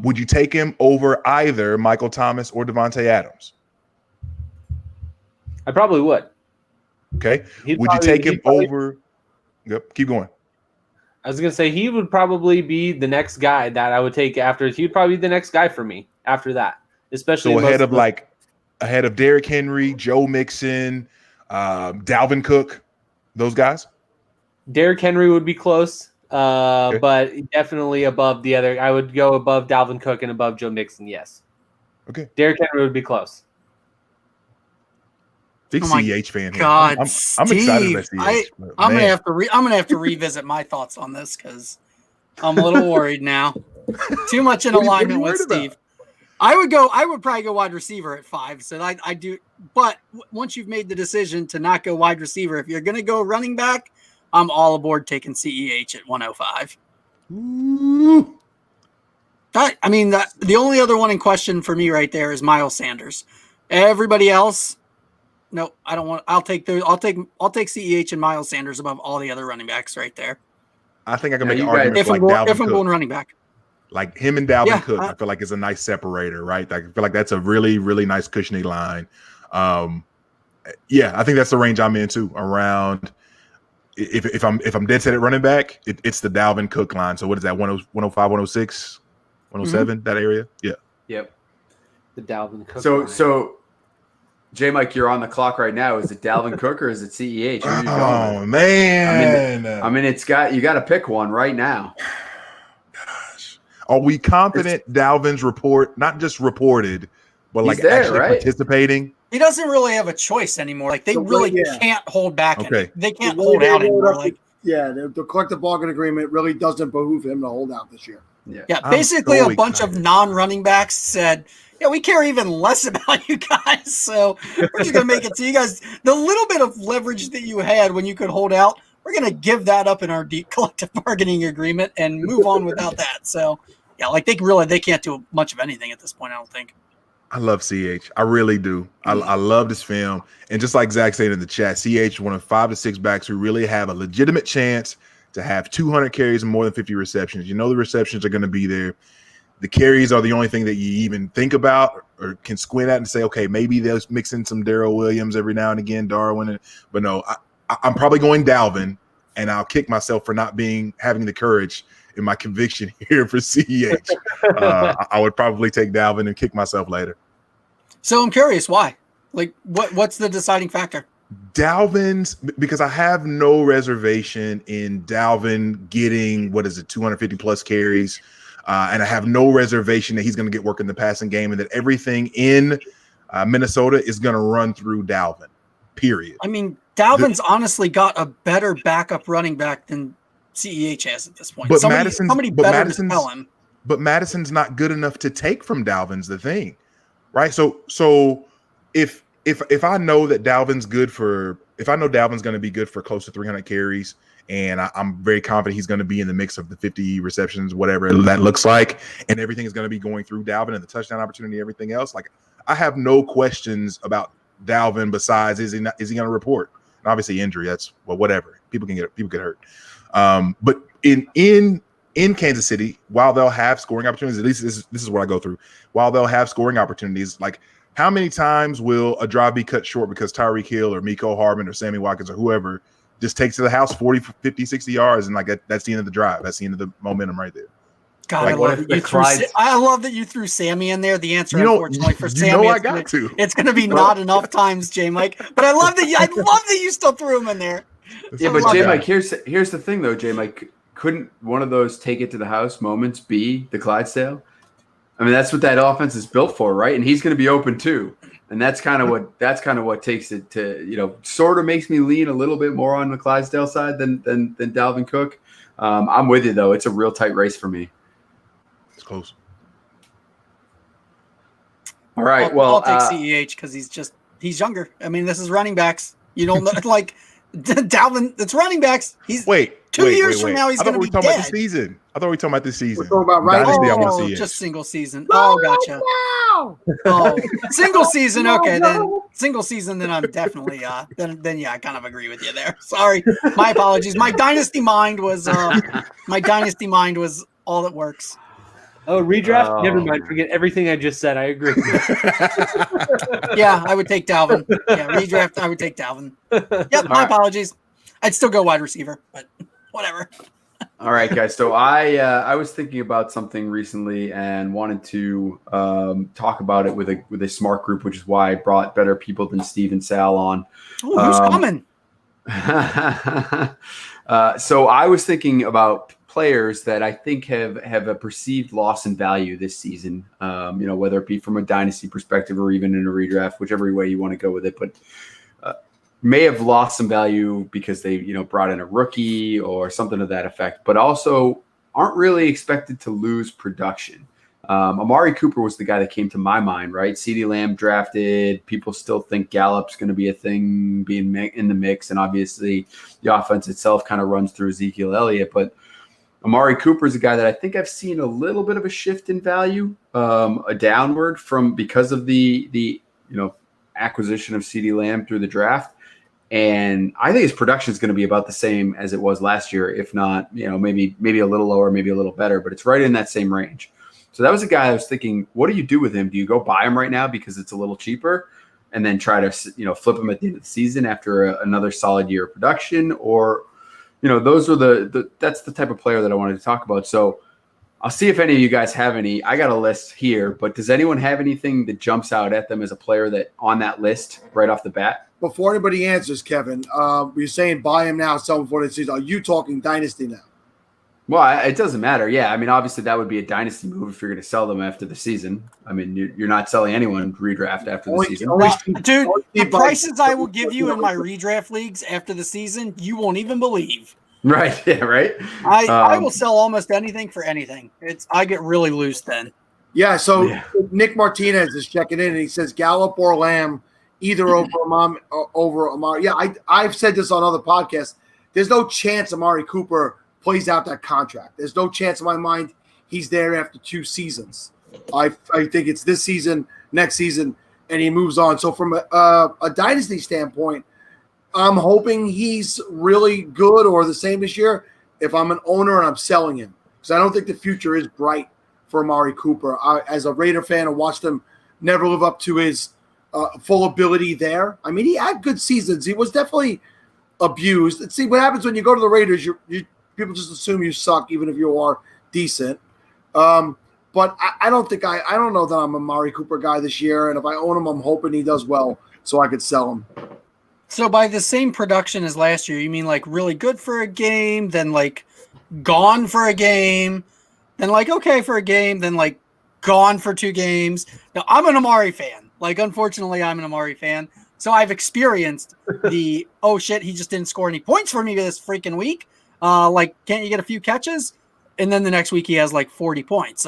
Would you take him over either Michael Thomas or Devontae Adams? I probably would. Okay. Would you take him over? Yep. Keep going. I was going to say he would probably be the next guy that I would take after. He would probably be the next guy for me after that, especially so ahead of Derrick Henry, Joe Mixon, Dalvin Cook, those guys. Derrick Henry would be close, Okay. but definitely above the other. I would go above Dalvin Cook and above Joe Mixon. Yes. Okay. Derrick Henry would be close. Big CEH fan here. God, I'm excited about CEH. I'm gonna have to revisit my thoughts on this because I'm a little worried now. Too much in alignment with Steve. I would probably go wide receiver at 5. So I do, but once you've made the decision to not go wide receiver, if you're gonna go running back, I'm all aboard taking CEH at 105. Ooh. The only other one in question for me right there is Miles Sanders. Everybody else, no, I don't want. I'll take CEH and Miles Sanders above all the other running backs right there. I think I can make an argument if I'm going running back. Like him and Dalvin Cook, I feel like it's a nice separator, right? Like, I feel like that's a really, really nice cushiony line. I think that's the range I'm into around. If I'm dead set at running back, it's the Dalvin Cook line. So what is that, 105, 106, 107, that area? Yeah. Yep. The Dalvin Cook line. line. So J Mike, you're on the clock right now. Is it Dalvin Cook or is it CEH? Oh man. You got to pick one right now. Gosh. Are we confident Dalvin's report, not just reported, but like actually participating? He doesn't really have a choice anymore. Like they really can't hold back. Okay. They can't hold out anymore. The collective bargaining agreement really doesn't behoove him to hold out this year. Yeah. Basically, a bunch of non-running backs said, "Yeah, we care even less about you guys. So we're just gonna make it to you guys. The little bit of leverage that you had when you could hold out, we're gonna give that up in our collective bargaining agreement and move on without that." So yeah, like they can't do much of anything at this point. I don't think. I love CH. I really do. I love this film. And just like Zach said in the chat, CH is one of 5 to 6 backs who really have a legitimate chance to have 200 carries and more than 50 receptions. You know the receptions are going to be there. The carries are the only thing that you even think about or can squint at and say, okay, maybe they'll mix in some Darrell Williams every now and again, Darwin. But no, I'm probably going Dalvin, and I'll kick myself for not having the courage in my conviction here for CEH. I would probably take Dalvin and kick myself later. So I'm curious why. Like, what's the deciding factor? Because I have no reservation in Dalvin getting 250 plus carries, and I have no reservation that he's going to get work in the passing game, and that everything in Minnesota is going to run through Dalvin. Period. I mean, Dalvin's honestly got a better backup running back than CEH has at this point. But somebody better to tell him. But Madison's not good enough to take from Dalvin's the thing, right? So if I know that Dalvin's if I know Dalvin's going to be good for close to 300 carries, and I'm very confident he's going to be in the mix of the 50 receptions, whatever that looks like, and everything is going to be going through Dalvin and the touchdown opportunity, everything else. Like, I have no questions about Dalvin besides is he going to report? And obviously injury, that's whatever. People get hurt. But in Kansas City, while they'll have scoring opportunities, at least this is what I go through. While they'll have scoring opportunities, like, how many times will a drive be cut short because Tyreek Hill or Mecole Hardman or Sammy Watkins or whoever just takes to the house 40, 50, 60 yards, and like that's the end of the drive. That's the end of the momentum right there. God, Like, I love that you threw Sammy in there. The answer, unfortunately, for Sammy, it's going to be not enough times, J Mike. But I love that you still threw him in there. Yeah, but J Mike, here's the thing though, J Mike. Couldn't one of those take it to the house moments be the Clydesdale? I mean, that's what that offense is built for, right? And he's going to be open too. And that's kind of what takes it to, sort of makes me lean a little bit more on the Clydesdale side than Dalvin Cook. I'm with you though. It's a real tight race for me. It's close. All right. I'll take CEH because he's younger. I mean, this is running backs. You don't like Dalvin. It's running backs. He's 2 years from now. He's going to be dead. About this season. I thought we were talking about this season. We're talking about right Dynasty, now. Just single season. Oh, gotcha. Oh, single season. Okay, then single season. Then I'm definitely. Then yeah, I kind of agree with you there. Sorry, my apologies. My dynasty mind was. My dynasty mind was all that works. Oh, redraft? Never mind. Forget everything I just said. I agree. Yeah, I would take Dalvin. Yeah, redraft. I would take Dalvin. Yep. My apologies. I'd still go wide receiver, but whatever. All right, guys. So I was thinking about something recently and wanted to talk about it with a smart group, which is why I brought better people than Steve and Sal on. Ooh, who's coming? So I was thinking about players that I think have a perceived loss in value this season. Whether it be from a dynasty perspective or even in a redraft, whichever way you want to go with it, but may have lost some value because they, brought in a rookie or something to that effect, but also aren't really expected to lose production. Amari Cooper was the guy that came to my mind, right? CeeDee Lamb drafted. People still think Gallup's going to be a thing being in the mix. And obviously the offense itself kind of runs through Ezekiel Elliott, but Amari Cooper is a guy that I think I've seen a little bit of a shift in value, a downward because of the acquisition of CeeDee Lamb through the draft. And I think his production is going to be about the same as it was last year, if not, maybe a little lower, maybe a little better, but it's right in that same range. So that was a guy I was thinking, what do you do with him? Do you go buy him right now because it's a little cheaper and then try to, flip him at the end of the season after another solid year of production? Or, those are that's the type of player that I wanted to talk about. So I'll see if any of you guys have any. I got a list here, but does anyone have anything that jumps out at them as a player that on that list right off the bat? Before anybody answers, Kevin, you're saying buy him now, sell him before the season. Are you talking dynasty now? Well, it doesn't matter. Yeah, I mean, obviously that would be a dynasty move if you're going to sell them after the season. I mean, you're not selling anyone redraft after the season. Dude, the prices I will give you in my redraft leagues after the season, you won't even believe. Right. Yeah. Right. I will sell almost anything for anything. I get really loose then. Yeah. So Nick Martinez is checking in and he says Gallup or Lamb, either over Amari. Yeah, I've said this on other podcasts. There's no chance Amari Cooper plays out that contract. There's no chance in my mind he's there after 2 seasons. I think it's this season, next season, and he moves on. So from a dynasty standpoint, I'm hoping he's really good or the same this year if I'm an owner and I'm selling him, because I don't think the future is bright for Amari Cooper. As a Raider fan, I watched him never live up to his full ability there. I mean, he had good seasons. He was definitely abused. And see what happens when you go to the Raiders. People just assume you suck, even if you are decent. But I don't know that I'm a Amari Cooper guy this year. And if I own him, I'm hoping he does well so I could sell him. So by the same production as last year, you mean like really good for a game, then like gone for a game, then like okay for a game, then like gone for 2 games. Now, I'm an Amari fan. Like, unfortunately, I'm an Amari fan. So I've experienced the, oh shit, he just didn't score any points for me this freaking week. Like, can't you get a few catches? And then the next week he has like 40 points.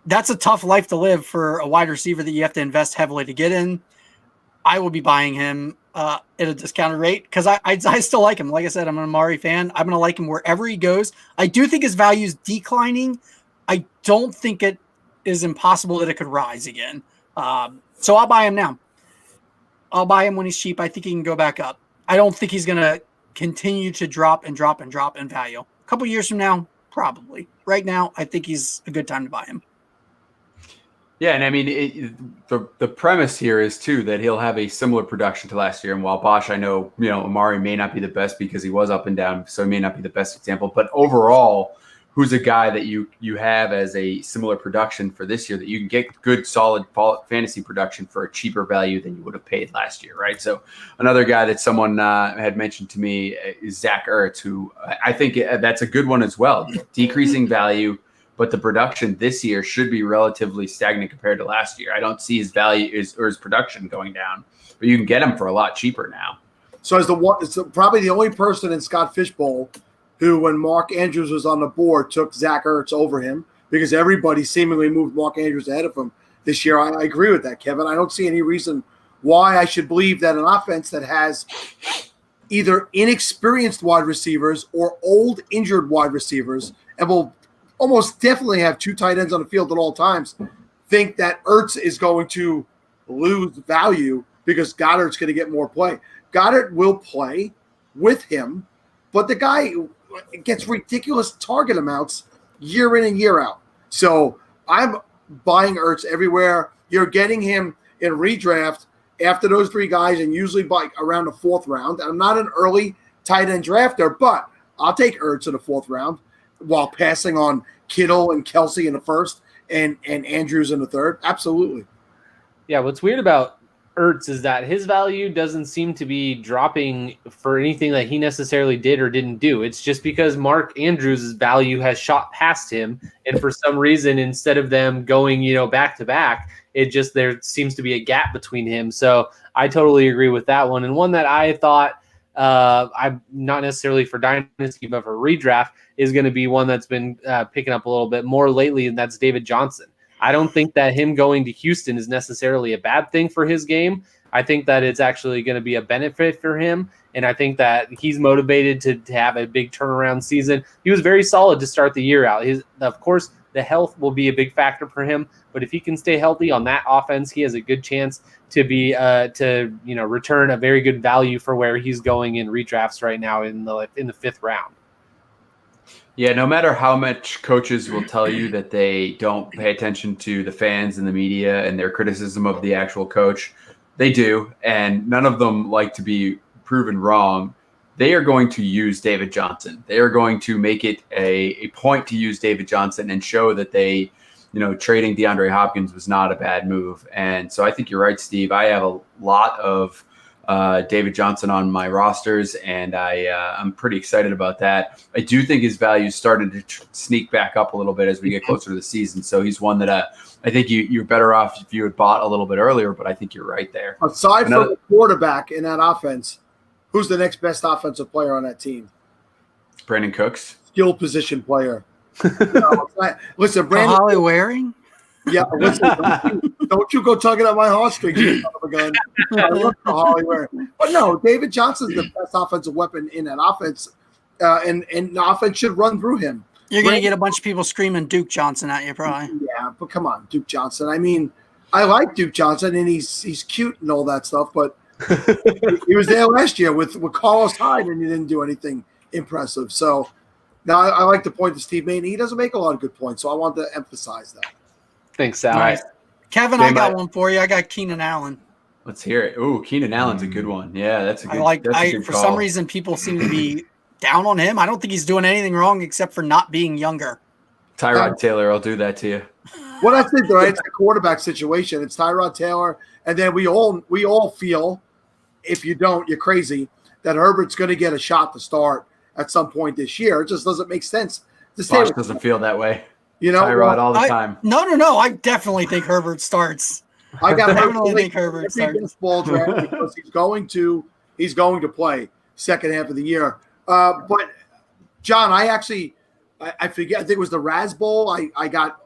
That's a tough life to live for a wide receiver that you have to invest heavily to get in. I will be buying him at a discounted rate because I still like him. Like I said, I'm an Amari fan. I'm going to like him wherever he goes. I do think his value is declining. I don't think it is impossible that it could rise again. So I'll buy him now. I'll buy him when he's cheap. I think he can go back up. I don't think he's going to continue to drop in value. A couple years from now, probably. Right now, I think he's a good time to buy him. Yeah, and I mean, the premise here is, too, that he'll have a similar production to last year. And while Bosch, I know, Amari may not be the best because he was up and down, so he may not be the best example. But overall, who's a guy that you have as a similar production for this year that you can get good, solid fantasy production for a cheaper value than you would have paid last year, right? So another guy that someone had mentioned to me is Zach Ertz, who I think that's a good one as well. Decreasing value, but the production this year should be relatively stagnant compared to last year. I don't see his value or his production going down, but you can get him for a lot cheaper now. So it's probably the only person in Scott Fishbowl who, when Mark Andrews was on the board, took Zach Ertz over him because everybody seemingly moved Mark Andrews ahead of him this year. I agree with that, Kevin. I don't see any reason why I should believe that an offense that has either inexperienced wide receivers or old injured wide receivers and will almost definitely have two tight ends on the field at all times, think that Ertz is going to lose value because Goddard's going to get more play. Goddard will play with him, but the guy gets ridiculous target amounts year in and year out. So I'm buying Ertz everywhere. You're getting him in redraft after those three guys and usually by around the fourth round. I'm not an early tight end drafter, but I'll take Ertz in the fourth round while passing on Kittle and Kelsey in the first and Andrews in the third. Absolutely. Yeah, what's weird about Ertz is that his value doesn't seem to be dropping for anything that he necessarily did or didn't do. It's just because Mark Andrews' value has shot past him, and for some reason, instead of them going, back to back, there seems to be a gap between him. So I totally agree with that one. And one that I thought I'm not necessarily for dynasty, but for redraft is going to be one that's been picking up a little bit more lately, and that's David Johnson. I don't think that him going to Houston is necessarily a bad thing for his game. I think that it's actually going to be a benefit for him, and I think that he's motivated to have a big turnaround season. He was very solid to start the year out. Of course, the health will be a big factor for him, but if he can stay healthy on that offense, he has a good chance to be return a very good value for where he's going in redrafts right now in the fifth round. Yeah, no matter how much coaches will tell you that they don't pay attention to the fans and the media and their criticism of the actual coach, they do, and none of them like to be proven wrong. They are going to use David Johnson. They are going to make it a point to use David Johnson and show that they, trading DeAndre Hopkins was not a bad move. And so I think you're right, Steve. I have a lot of David Johnson on my rosters, and I'm pretty excited about that. I do think his value is starting to sneak back up a little bit as we get closer to the season. So he's one that I think you're better off if you had bought a little bit earlier, but I think you're right there. Aside from the quarterback in that offense, who's the next best offensive player on that team? Brandon Cooks. Skill position player. Listen, Brandon. Holly Waring? Yeah, listen, don't you go tugging at my heartstrings, you son of a gun. I love Holly Waring. But no, David Johnson's the best offensive weapon in that offense, and the offense should run through him. You're going to get a bunch of people screaming Duke Johnson at you, probably. Yeah, but come on, Duke Johnson. I mean, I like Duke Johnson, and he's cute and all that stuff, but he was there last year with Carlos Hyde, and he didn't do anything impressive. So now I like the point that Steve made. He doesn't make a lot of good points, so I want to emphasize that. Thanks, Sal. Right. Kevin, I got one for you. I got Keenan Allen. Let's hear it. Ooh, Keenan Allen's a good one. Yeah, that's a good. For some reason, people seem to be down on him. I don't think he's doing anything wrong except for not being younger. Tyrod Taylor, I'll do that to you. Well, that's it, right? It's a quarterback situation. It's Tyrod Taylor, and then we all feel, if you don't, you're crazy, that Herbert's going to get a shot to start at some point this year. It just doesn't make sense. Bosch doesn't feel that way. Tyrod all the time. No. I definitely think Herbert starts. I definitely think Herbert starts. Ball draft because he's going to play second half of the year. But John, I forget. I think it was the Raz Bowl. I got.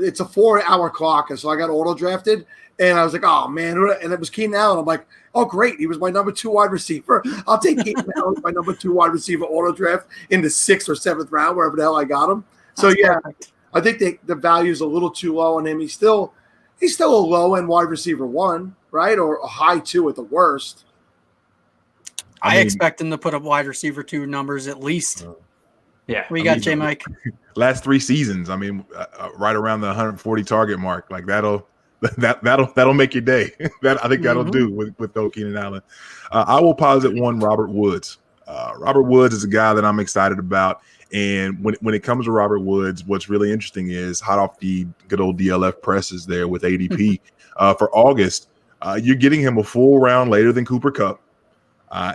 It's a 4-hour clock, and so I got auto drafted, and I was like, oh man, and it was Keenan Allen. I'm like, oh great, he was my number 2 wide receiver. I'll take Keenan Allen as my number 2 wide receiver auto draft in the 6th or 7th round, wherever the hell I got him. So yeah, perfect. I think the value is a little too low on him. He's still a low end wide receiver 1, right, or a high 2 at the worst. I expect him to put up wide receiver 2 numbers at least. Yeah, we got J. Mike. Last 3 seasons, I mean, right around the 140 target mark, like that'll make your day. I think that'll do with Keenan Allen. I will posit one Robert Woods. Robert Woods is a guy that I'm excited about, and when it comes to Robert Woods, what's really interesting is hot off the good old DLF presses there with ADP for August. You're getting him a full round later than Cooper Kupp.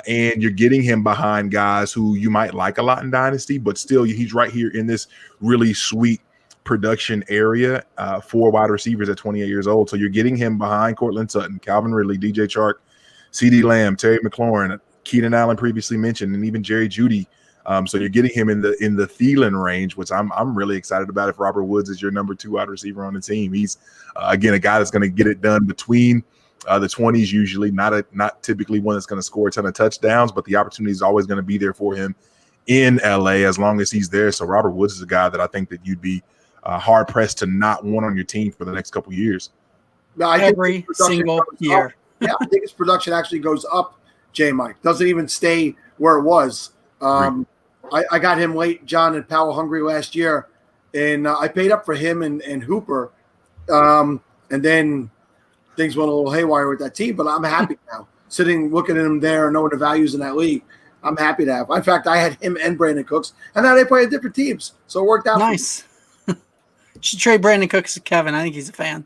And you're getting him behind guys who you might like a lot in Dynasty, but still he's right here in this really sweet production area for wide receivers at 28 years old. So you're getting him behind Cortland Sutton, Calvin Ridley, DJ Chark, CeeDee Lamb, Terry McLaurin, Keenan Allen previously mentioned, and even Jerry Jeudy. So you're getting him in the Thielen range, which I'm really excited about. If Robert Woods is your number 2 wide receiver on the team, he's again a guy that's going to get it done between the 20s, usually not typically one that's going to score a ton of touchdowns, but the opportunity is always going to be there for him in LA as long as he's there. So Robert Woods is a guy that I think that you'd be hard pressed to not want on your team for the next couple of years. No, I every single year. Yeah, I think his production actually goes up. J. Mike doesn't even stay where it was. I got him late, John, in Power Hungry last year, and I paid up for him and Hooper, and then things went a little haywire with that team, but I'm happy now. Looking at him there, knowing the values in that league, I'm happy to have. In fact, I had him and Brandon Cooks, and now they play at different teams, so it worked out. Nice. Should trade Brandon Cooks to Kevin. I think he's a fan.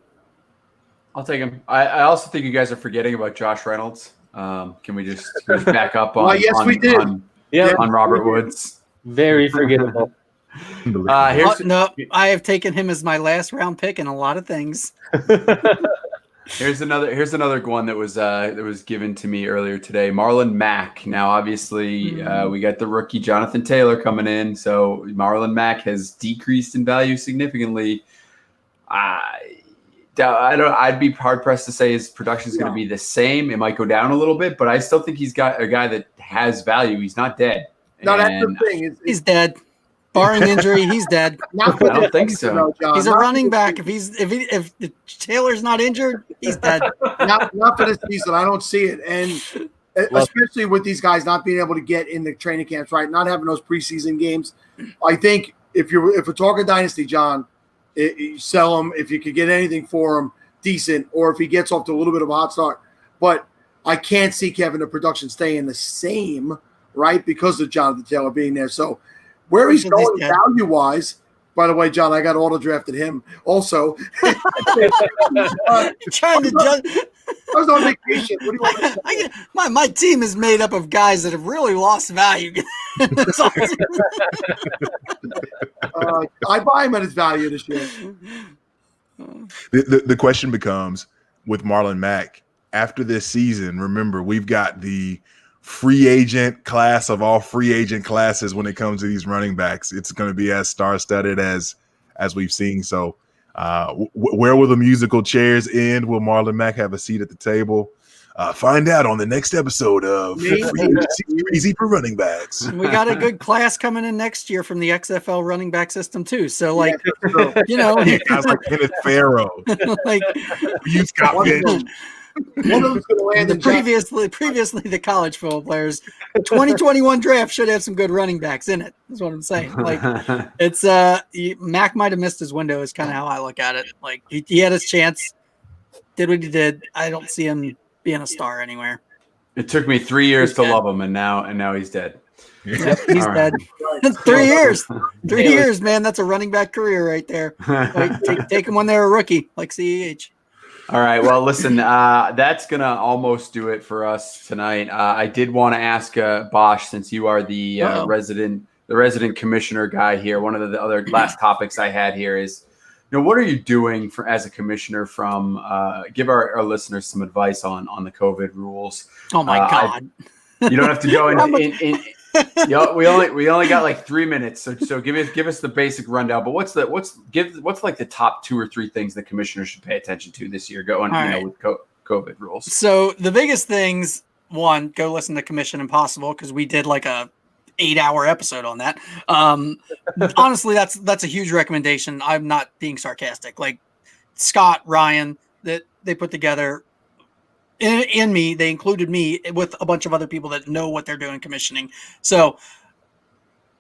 I'll take him. I also think you guys are forgetting about Josh Reynolds. Can we just back up on? Yes, we did. On Robert Woods. Very forgettable. No, I have taken him as my last round pick in a lot of things. Here's another one that was given to me earlier today. Marlon Mack. Now, obviously, we got the rookie Jonathan Taylor coming in, so Marlon Mack has decreased in value significantly. I'd be hard pressed to say his production is going to be the same. It might go down a little bit, but I still think he's got a guy that has value. He's not dead. No, that's the thing. He's dead. Barring injury, he's dead. I don't think so. He's a running back. If Taylor's not injured, he's dead. Not for this season. I don't see it, and especially with these guys not being able to get in the training camps, right? Not having those preseason games. I think if we're talking dynasty, John, you sell him if you could get anything for him decent, or if he gets off to a little bit of a hot start. But I can't see Kevin the production staying the same, right? Because of Jonathan Taylor being there. So where he's going value-wise, by the way, John, I got auto-drafted him also. Trying to judge. I was on vacation. What do you want to say? My team is made up of guys that have really lost value. I buy him at his value this year. The question becomes, with Marlon Mack, after this season, remember, we've got the free agent class of all free agent classes when it comes to these running backs. It's going to be as star-studded as we've seen. So where will the musical chairs end? Will Marlon Mack have a seat at the table? Find out on the next episode of Crazy for Running Backs. We got a good class coming in next year from the XFL running back system too. So guys like Kenneth Farrow, you Scott Finch. One of them's going to land in previously the college football players. 2021 draft should have some good running backs in it. That's what I'm saying. It's Mac might have missed his window is kind of how I look at it. Like he had his chance, did what he did. I don't see him being a star anywhere. It took me 3 years to love him, and now he's dead. Yep, he's dead. 3 years. 3 years, man. That's a running back career right there. Take him when they're a rookie, like CEH. All right. Well, listen, that's going to almost do it for us tonight. I did want to ask Bosch, since you are the resident commissioner guy here. One of the other last topics I had here is, what are you doing as a commissioner give our listeners some advice on the COVID rules? Oh my God. You don't have to go in Yeah, we only got like 3 minutes, so give us the basic rundown. But what's like the top 2 or 3 things the commissioner should pay attention to this year going with COVID rules? So the biggest things, one, go listen to Commission Impossible because we did like a 8-hour episode on that. Honestly, that's a huge recommendation. I'm not being sarcastic. Like Scott, Ryan, that they put together. In me, they included me with a bunch of other people that know what they're doing commissioning. So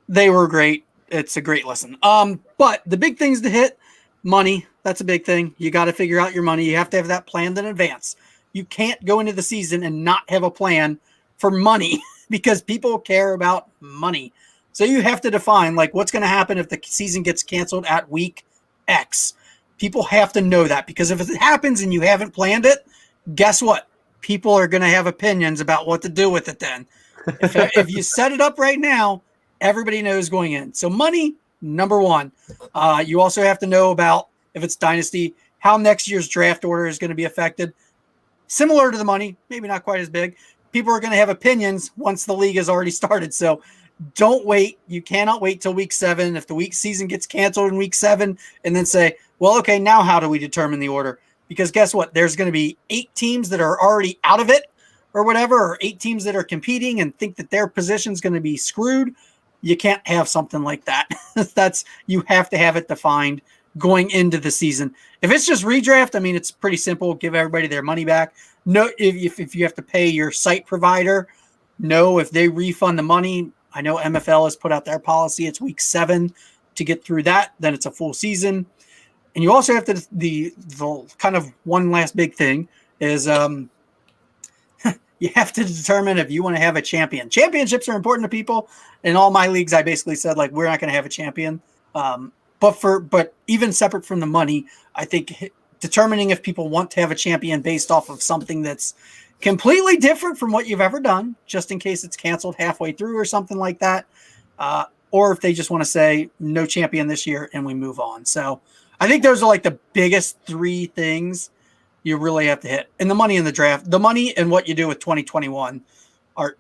they were great. It's a great listen. But the big things to hit, money, that's a big thing. You got to figure out your money. You have to have that planned in advance. You can't go into the season and not have a plan for money because people care about money. So you have to define like what's going to happen if the season gets canceled at week X. People have to know that because if it happens and you haven't planned it, guess what? People are going to have opinions about what to do with it then. If you set it up right now, everybody knows going in. So money, number one. You also have to know about, if it's dynasty, how next year's draft order is going to be affected. Similar to the money, maybe not quite as big. People are going to have opinions once the league has already started. So don't wait. You cannot wait till week 7. If the week season gets canceled in week 7 and then say, well, okay, now how do we determine the order? Because guess what? There's going to be 8 teams that are already out of it or whatever, or 8 teams that are competing and think that their position is going to be screwed. You can't have something like that. You have to have it defined going into the season. If it's just redraft, I mean, it's pretty simple. Give everybody their money back. No, if you have to pay your site provider, no, if they refund the money. I know MFL has put out their policy. It's week 7 to get through that. Then it's a full season. And you also have to, the kind of one last big thing is you have to determine if you want to have a champion. Championships are important to people. In all my leagues, I basically said, like, we're not going to have a champion. But even separate from the money, I think determining if people want to have a champion based off of something that's completely different from what you've ever done, just in case it's canceled halfway through or something like that. Or if they just want to say no champion this year and we move on. So I think those are like the biggest 3 things you really have to hit. And the money in the draft, the money and what you do with 2021 are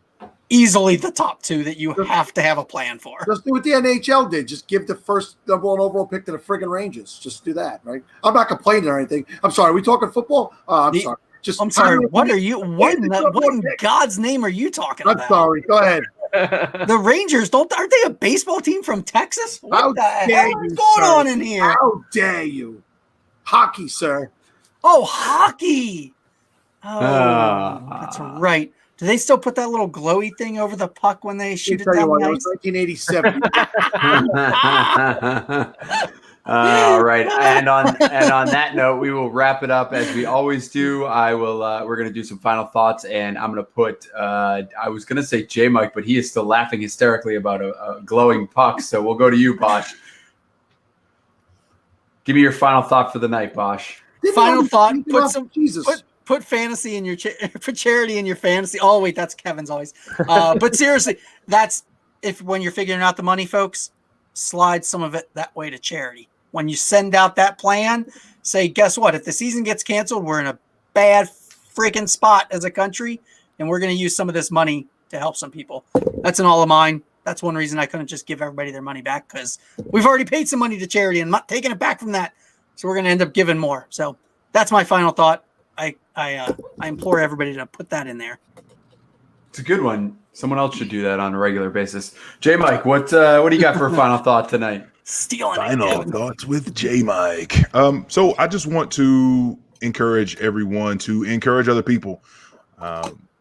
easily the top 2 that you have to have a plan for. Just do what the NHL did. Just give the first number 1 overall pick to the friggin' Rangers. Just do that, right? I'm not complaining or anything. I'm sorry. Are we talking football? Sorry. I'm sorry. What are you? What in God's name are you talking about? I'm sorry. Go ahead. The Rangers aren't they a baseball team from Texas? What the hell is going on in here? How dare you? Hockey, sir. Oh, hockey. Oh, that's right. Do they still put that little glowy thing over the puck when they shoot it down the ice? It was 1987. All right, and on that note, we will wrap it up as we always do. We're going to do some final thoughts, and I'm going to put. I was going to say J Mike, but he is still laughing hysterically about a glowing puck. So we'll go to you, Bosch. Give me your final thought for the night, Bosch. Final thought. Put fantasy in your put charity in your fantasy. Oh wait, that's Kevin's always. But seriously, that's when you're figuring out the money, folks. Slide some of it that way to charity. When you send out that plan, say, guess what? If the season gets canceled, we're in a bad freaking spot as a country, and we're going to use some of this money to help some people. That's an all of mine. That's one reason I couldn't just give everybody their money back, because we've already paid some money to charity and not taking it back from that. So we're going to end up giving more. So that's my final thought. I implore everybody to put that in there. It's a good one. Someone else should do that on a regular basis. J Mike, what do you got for a final thought tonight? Final thoughts with J Mike. So I just want to encourage everyone to encourage other people.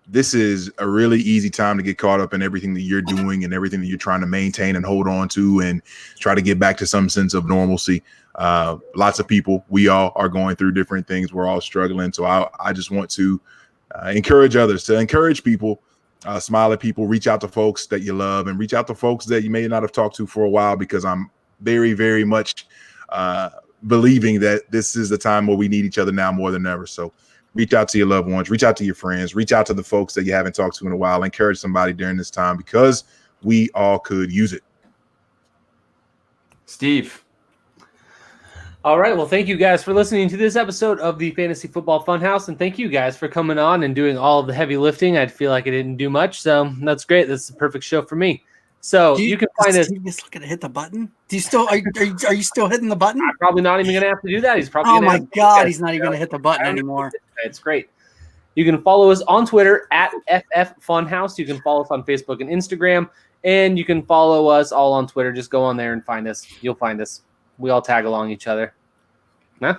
This is a really easy time to get caught up in everything that you're doing and everything that you're trying to maintain and hold on to and try to get back to some sense of normalcy. Lots of people, we all are going through different things. We're all struggling. So I just want to encourage others to encourage people, smile at people, reach out to folks that you love and reach out to folks that you may not have talked to for a while, because I'm very, very much believing that this is the time where we need each other now more than ever. So reach out to your loved ones, reach out to your friends, reach out to the folks that you haven't talked to in a while, encourage somebody during this time, because we all could use it. Steve. All right. Well, thank you guys for listening to this episode of the Fantasy Football Funhouse. And thank you guys for coming on and doing all of the heavy lifting. I feel like I didn't do much. So that's great. That's the perfect show for me. So you can find us. Steve just looking to hit the button. Do you still are you still hitting the button? I'm probably not even going to have to do that. He's probably. Oh my God, he's not even going to hit the button anymore. It's great. You can follow us on Twitter at FF Funhouse. You can follow us on Facebook and Instagram, and you can follow us all on Twitter. Just go on there and find us. You'll find us. We all tag along each other. Huh?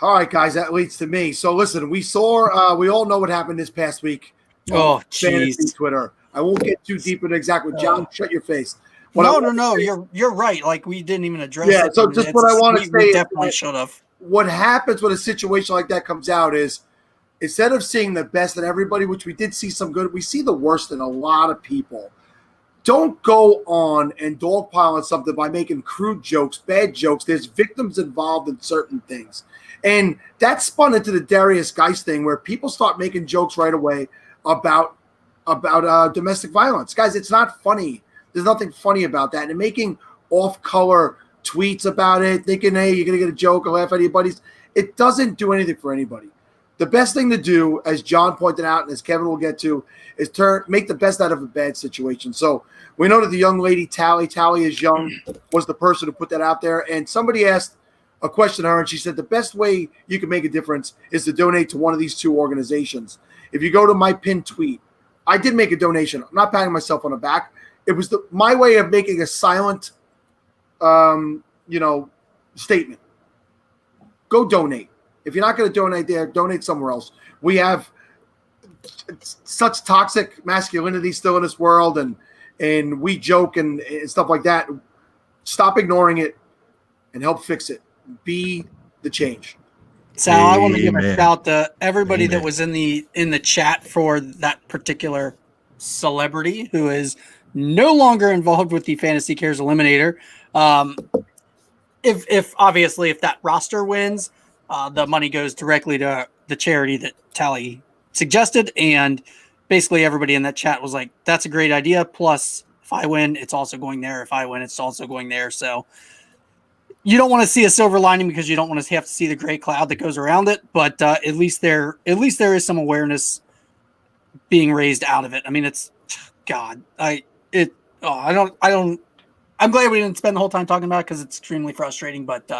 All right, guys, that leads to me. So listen, we all know what happened this past week. Oh, jeez. Twitter. I won't get too deep into exactly. John, shut your face. No. You're right. Like, we didn't even address it. Yeah, so just what I want to say we is definitely should have. What happens when a situation like that comes out is instead of seeing the best in everybody, which we did see some good, we see the worst in a lot of people. Don't go on and dogpile on something by making crude jokes, bad jokes. There's victims involved in certain things. And that spun into the Darius Geist thing where people start making jokes right away about domestic violence. Guys, it's not funny. There's nothing funny about that. And making off-color tweets about it, thinking, hey, you're going to get a joke or laugh at your buddies, it doesn't do anything for anybody. The best thing to do, as John pointed out and as Kevin will get to, is make the best out of a bad situation. So we know that the young lady, Tally is young, was the person who put that out there. And somebody asked a question to her, and she said the best way you can make a difference is to donate to one of these two organizations. If you go to my pinned tweet, I did make a donation. I'm not patting myself on the back. It was my way of making a silent, statement. Go donate. If you're not going to donate there, donate somewhere else. We have such toxic masculinity still in this world, and we joke and stuff like that. Stop ignoring it and help fix it. Be the change. Sal, I want to give a shout to everybody that was in the chat for that particular celebrity who is no longer involved with the Fantasy Cares Eliminator. If obviously if that roster wins, the money goes directly to the charity that Tally suggested, and basically everybody in that chat was like, "That's a great idea." Plus, if I win, it's also going there. If I win, it's also going there. So you don't want to see a silver lining because you don't want to have to see the gray cloud that goes around it. But at least there is some awareness being raised out of it. I mean, it's God. I'm glad we didn't spend the whole time talking about it because it's extremely frustrating. But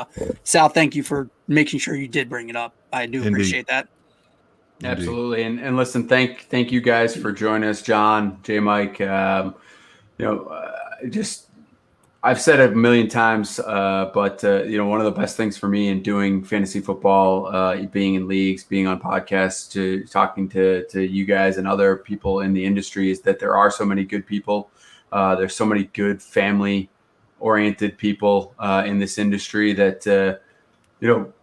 Sal, thank you for making sure you did bring it up. I do appreciate that. Absolutely. And listen, thank you guys for joining us, John, J Mike. I've said it a million times, but one of the best things for me in doing fantasy football, being in leagues, being on podcasts, to talking to you guys and other people in the industry is that there are so many good people. There's so many good family-oriented people in this industry that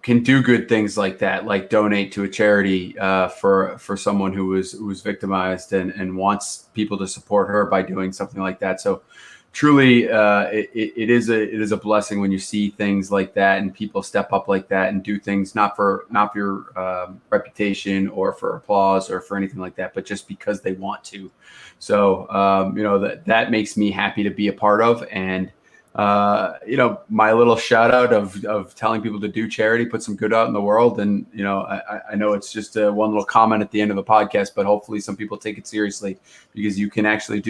can do good things like that, like donate to a charity for someone who was victimized and wants people to support her by doing something like that. So truly, it is a blessing when you see things like that and people step up like that and do things not for your reputation or for applause or for anything like that, but just because they want to. So that makes me happy to be a part of. And my little shout out of telling people to do charity, put some good out in the world. And, I know it's just one little comment at the end of the podcast, but hopefully some people take it seriously because you can actually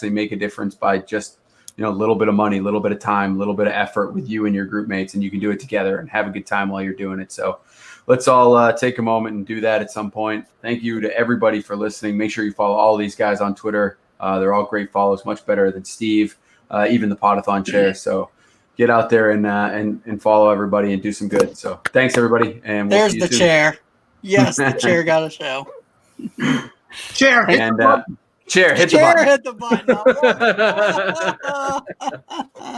make a difference by just, a little bit of money, a little bit of time, a little bit of effort with you and your group mates, and you can do it together and have a good time while you're doing it. So let's all take a moment and do that at some point. Thank you to everybody for listening. Make sure you follow all these guys on Twitter. They're all great follows, much better than Steve. Even the Podathon chair. So get out there and follow everybody and do some good. So thanks everybody. And there's the chair. Yes, the chair got a show. Chair. Chair hit the button. Hit the button.